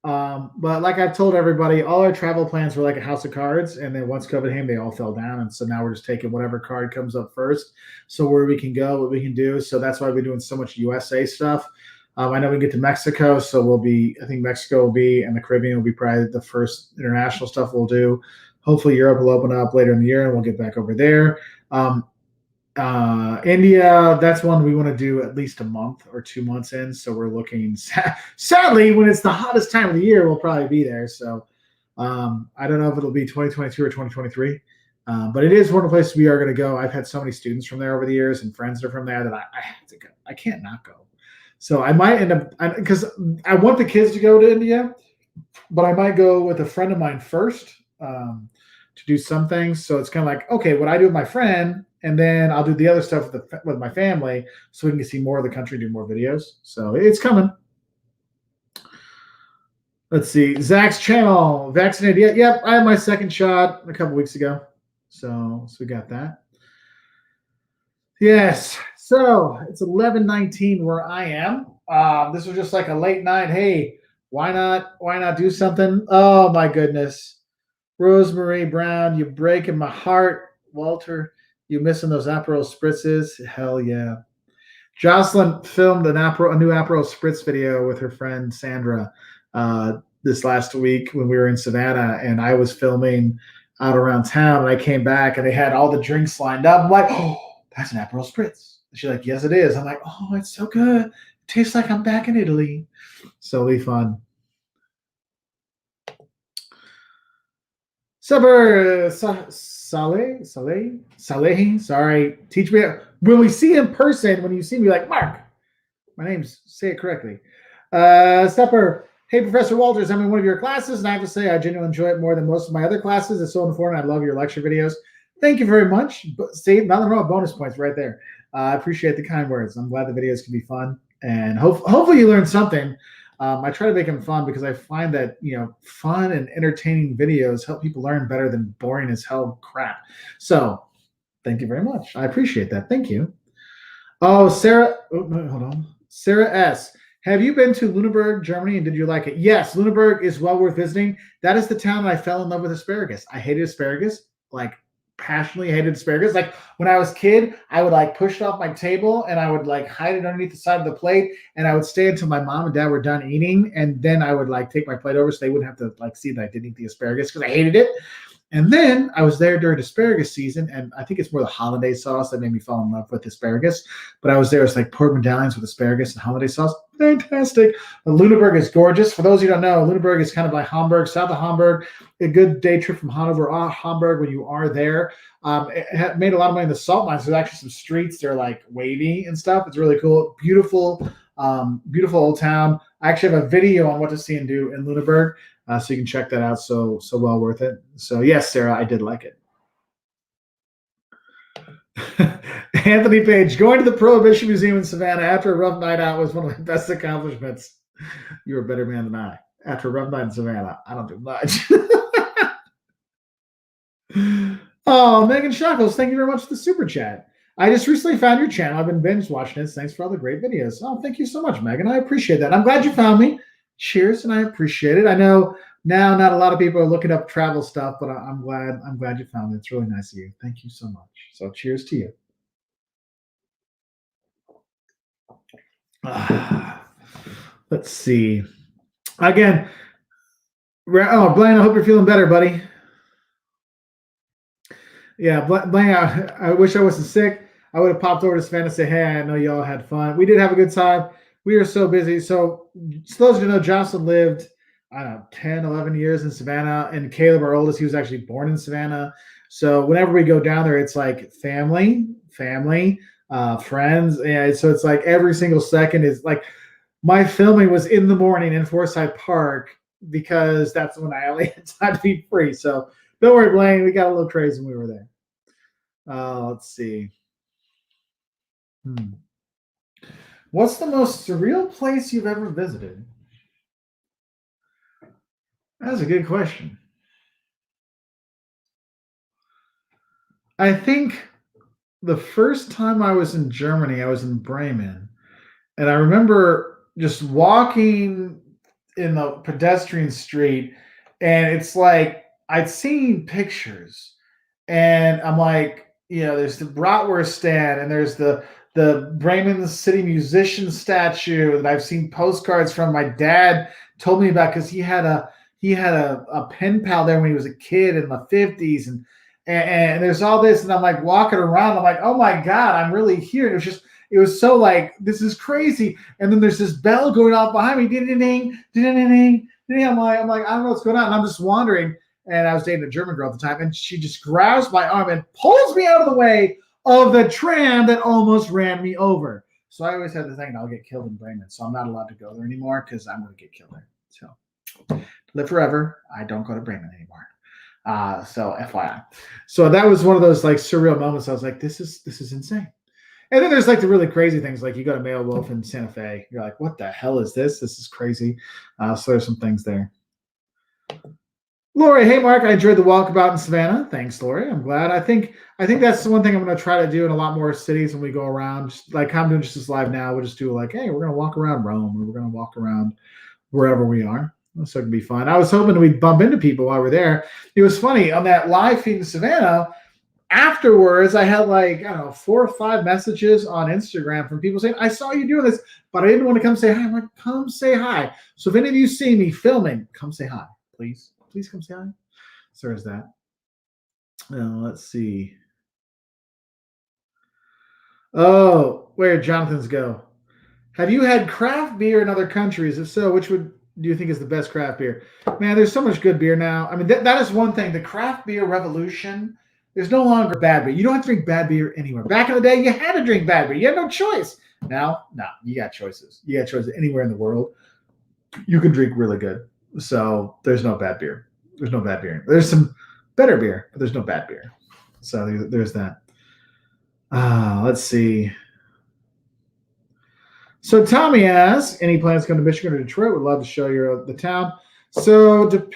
S1: But like I've told everybody, all our travel plans were like a house of cards, and then once COVID came, they all fell down, and so now we're just taking whatever card comes up first. So where we can go, what we can do. So that's why we're doing so much USA stuff. I know we get to Mexico, so we'll be. I think Mexico will be, and the Caribbean will be probably the first international stuff we'll do. Hopefully, Europe will open up later in the year, and we'll get back over there. Um, India, that's one we want to do at least a month or 2 months in. So we're looking. Sadly, when it's the hottest time of the year, we'll probably be there. So I don't know if it'll be 2022 or 2023. But it is one of the places we are going to go. I've had so many students from there over the years and friends that are from there that I have to go. I can't not go. So I might end up because I want the kids to go to India, but I might go with a friend of mine first to do some things. So it's kind of like, okay, what I do with my friend, and then I'll do the other stuff with my family, so we can see more of the country, do more videos. So it's coming. Let's see, Zach's channel, vaccinated. Yep, I had my second shot a couple weeks ago. So we got that. Yes. So it's 11:19 where I am. This was just like a late night. Hey, why not do something? Oh my goodness. Rosemary Brown, you breaking my heart. Walter, you missing those Aperol spritzes? Hell yeah. Jocelyn filmed a new Aperol spritz video with her friend Sandra this last week when we were in Savannah, and I was filming out around town, and I came back and they had all the drinks lined up. I'm like, oh, that's an Aperol spritz. She's like, yes, it is. I'm like, oh, it's so good. It tastes like I'm back in Italy. So it'll be fun. Suburb Saleh. Sorry, teach me. When we see in person, when you see me, like Mark, my name's, say it correctly. Supper. Hey, Professor Walters, I'm in one of your classes, and I have to say I genuinely enjoy it more than most of my other classes. It's so informative. I love your lecture videos. Thank you very much. See, nothing wrong with bonus points right there. I appreciate the kind words. I'm glad the videos can be fun, and hopefully you learn something. I try to make them fun because I find that fun and entertaining videos help people learn better than boring as hell crap. So, thank you very much. I appreciate that. Thank you. Oh, Sarah. Oh, no, hold on. Sarah S. Have you been to Lüneburg, Germany, and did you like it? Yes, Lüneburg is well worth visiting. That is the town that I fell in love with asparagus. I hated asparagus, like passionately hated asparagus. Like when I was a kid, I would like push it off my table and I would like hide it underneath the side of the plate, and I would stay until my mom and dad were done eating, and then I would like take my plate over so they wouldn't have to like see that I didn't eat the asparagus because I hated it. And then I was there during asparagus season, and I think it's more the holiday sauce that made me fall in love with asparagus. But I was there, it's like pork medallions with asparagus and holiday sauce. Fantastic. Lüneburg is gorgeous. For those of you who don't know, Lüneburg is kind of like Hamburg, south of Hamburg. A good day trip from Hanover or Hamburg when you are there. It made a lot of money in the salt mines. There's actually some streets. They're like wavy and stuff. It's really cool. Beautiful, beautiful old town. I actually have a video on what to see and do in Lüneburg. So you can check that out. So well worth it. So yes, Sarah, I did like it. Anthony Page, going to the Prohibition Museum in Savannah after a rough night out was one of my best accomplishments. You're a better man than I. After a rough night in Savannah, I don't do much. Oh, Megan Shackles, thank you very much for the super chat. I just recently found your channel. I've been binge watching it. Thanks for all the great videos. Oh, thank you so much, Megan. I appreciate that. I'm glad you found me. Cheers, and I appreciate it. I know now not a lot of people are looking up travel stuff, but I'm glad you found it. It's really nice of you. Thank you so much. So cheers to you. Let's see. Again, oh, Blaine, I hope you're feeling better, buddy. Yeah, Blaine, I wish I wasn't sick. I would have popped over to Savannah and say, hey, I know y'all had fun. We did have a good time. We were so busy. So those of you know, Jocelyn lived, I don't know, 10, 11 years in Savannah. And Caleb, our oldest, he was actually born in Savannah. So whenever we go down there, it's like family, friends. And so it's like every single second is like my filming was in the morning in Forsyth Park because that's when I only had time to be free. So don't worry, Blaine. We got a little crazy when we were there. Let's see. What's the most surreal place you've ever visited? That's a good question. I think the first time I was in Germany, I was in Bremen. And I remember just walking in the pedestrian street, and it's like I'd seen pictures, and I'm like, there's the bratwurst stand, and there's the Bremen City musician statue that I've seen postcards from. My dad told me about because he had a pen pal there when he was a kid in the 50s, and there's all this, and I'm like walking around, I'm like, oh my god, I'm really here. And it was so like, this is crazy. And then there's this bell going off behind me, ding ding ding ding ding. I'm like, I don't know what's going on. And I'm just wandering. And I was dating a German girl at the time, and she just grabs my arm and pulls me out of the way of the tram that almost ran me over. So I always had the thing, I'll get killed in Bremen, so I'm not allowed to go there anymore because I'm going to get killed there. So live forever. I don't go to Bremen anymore. So FYI. So that was one of those like surreal moments. I was like, this is insane. And then there's like the really crazy things, like you go to Mayo Wolf in Santa Fe. You're like, what the hell is this? This is crazy. So there's some things there. Lori, hey Mark, I enjoyed the walkabout in Savannah. Thanks, Lori. I'm glad. I think that's the one thing I'm going to try to do in a lot more cities when we go around. Just like I'm doing just this live now. We'll just do like, hey, we're going to walk around Rome, or we're going to walk around wherever we are. So it can be fun. I was hoping we'd bump into people while we're there. It was funny on that live feed in Savannah. Afterwards, I had like, I don't know, 4 or 5 messages on Instagram from people saying, I saw you doing this, but I didn't want to come say hi. I'm like, come say hi. So if any of you see me filming, come say hi, please. Please come say hi. So there's that. Let's see. Oh, where did Jonathan's go? Have you had craft beer in other countries? If so, which do you think is the best craft beer? Man, there's so much good beer now. I mean, that is one thing. The craft beer revolution. There's no longer bad beer. You don't have to drink bad beer anywhere. Back in the day, you had to drink bad beer. You had no choice. Now, no, you got choices. You got choices anywhere in the world. You can drink really good. So there's no bad beer. There's no bad beer. There's some better beer, but there's no bad beer. So there's that. Let's see. So Tommy asks, any plans to come to Michigan or Detroit? Would love to show you the town. So it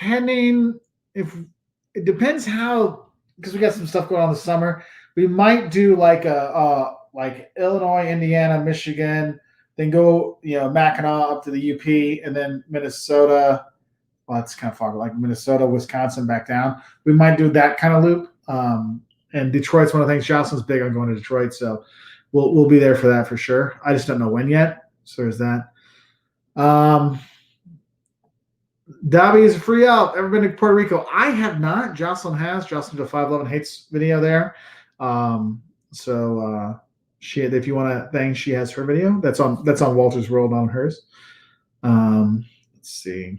S1: depends how, because we got some stuff going on this summer. We might do like like Illinois, Indiana, Michigan, then go Mackinac up to the UP, and then Minnesota. Well, that's kind of far, but like Minnesota, Wisconsin, back down. We might do that kind of loop. And Detroit's one of the things. Jocelyn's big on going to Detroit, so we'll be there for that for sure. I just don't know when yet. So there's that. Dobby is a free out. Ever been to Puerto Rico? I have not. Jocelyn has. Jocelyn did a 511 Hates video there. She, if you want to thank, she has her video. That's on Walter's World on hers. Let's see.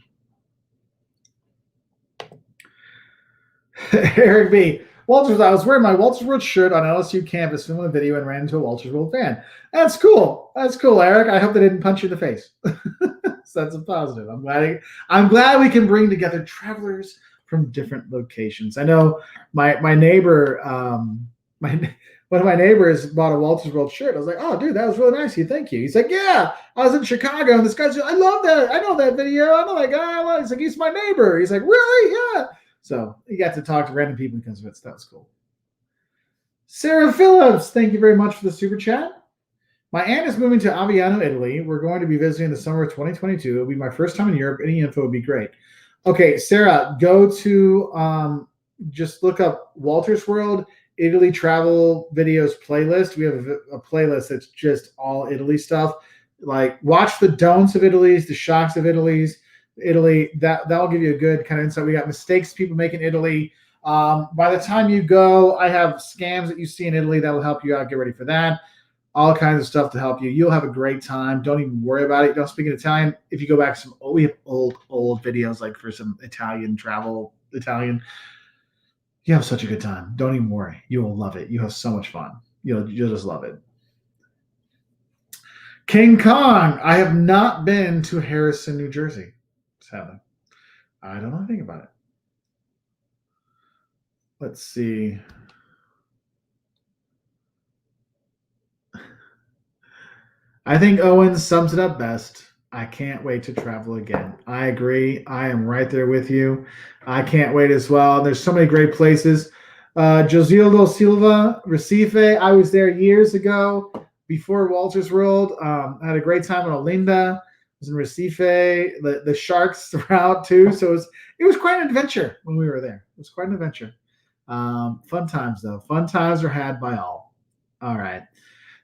S1: Eric B. Walters, I was wearing my Walters World shirt on LSU campus filming a video and ran into a Walters World fan. That's cool. That's cool, Eric. I hope they didn't punch you in the face. So that's a positive. I'm glad we can bring together travelers from different locations. I know my neighbor, one of my neighbors bought a Walters World shirt. I was like, oh, dude, that was really nice of you. Thank you. He's like, yeah, I was in Chicago, and this guy's, I love that. I know that video. I know that guy. He's like, he's my neighbor. He's like, really? Yeah. So you got to talk to random people because of it. So that was cool. Sarah Phillips, thank you very much for the super chat. My aunt is moving to Aviano, Italy. We're going to be visiting the summer of 2022. It'll be my first time in Europe. Any info would be great. Okay, Sarah, go to just look up Walter's World Italy travel videos playlist. We have a playlist that's just all Italy stuff. Like watch the don'ts of Italy's, the shocks of Italy. That'll give you a good kind of insight. We got mistakes people make in Italy. By the time you go, I have scams that you see in Italy that'll help you out. Get ready for that. All kinds of stuff to help you. You'll have a great time. Don't even worry about it. Don't speak in Italian. If you go back we have old videos like for some Italian travel. You have such a good time. Don't even worry. You will love it. You have so much fun. You'll just love it. King Kong. I have not been to Harrison, New Jersey. Sadly. I don't know anything about it. Let's see. I think Owen sums it up best. I can't wait to travel again. I agree. I am right there with you. I can't wait as well. There's so many great places. Josildo Silva, Recife. I was there years ago before Walter's World. I had a great time in Olinda. was in Recife. The sharks were out too, so it was quite an adventure when we were there. It was quite an adventure. Fun times though. Fun times are had by all. All right.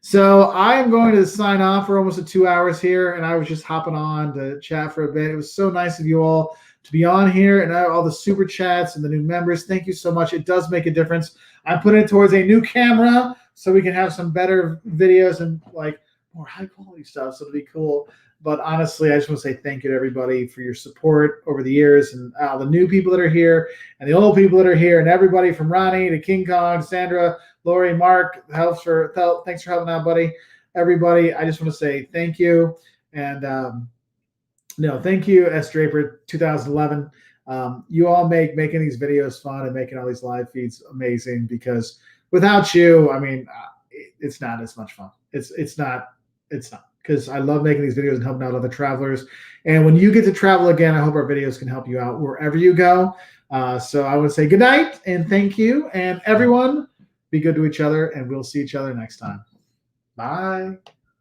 S1: So I am going to sign off. We're almost at 2 hours here, and I was just hopping on to chat for a bit. It was so nice of you all to be on here, and all the super chats and the new members. Thank you so much. It does make a difference. I'm putting it towards a new camera so we can have some better videos and like more high quality stuff. So it'll be cool. But honestly, I just want to say thank you to everybody for your support over the years, and the new people that are here and the old people that are here, and everybody from Ronnie to King Kong, Sandra, Lori, Mark, thanks for helping out, buddy. Everybody, I just want to say thank you. And thank you, S. Draper 2011. You all making these videos fun and making all these live feeds amazing, because without you, I mean, it's not as much fun. It's not because I love making these videos and helping out other travelers. And when you get to travel again, I hope our videos can help you out wherever you go. So I want to say good night and thank you. And everyone, be good to each other, and we'll see each other next time. Bye.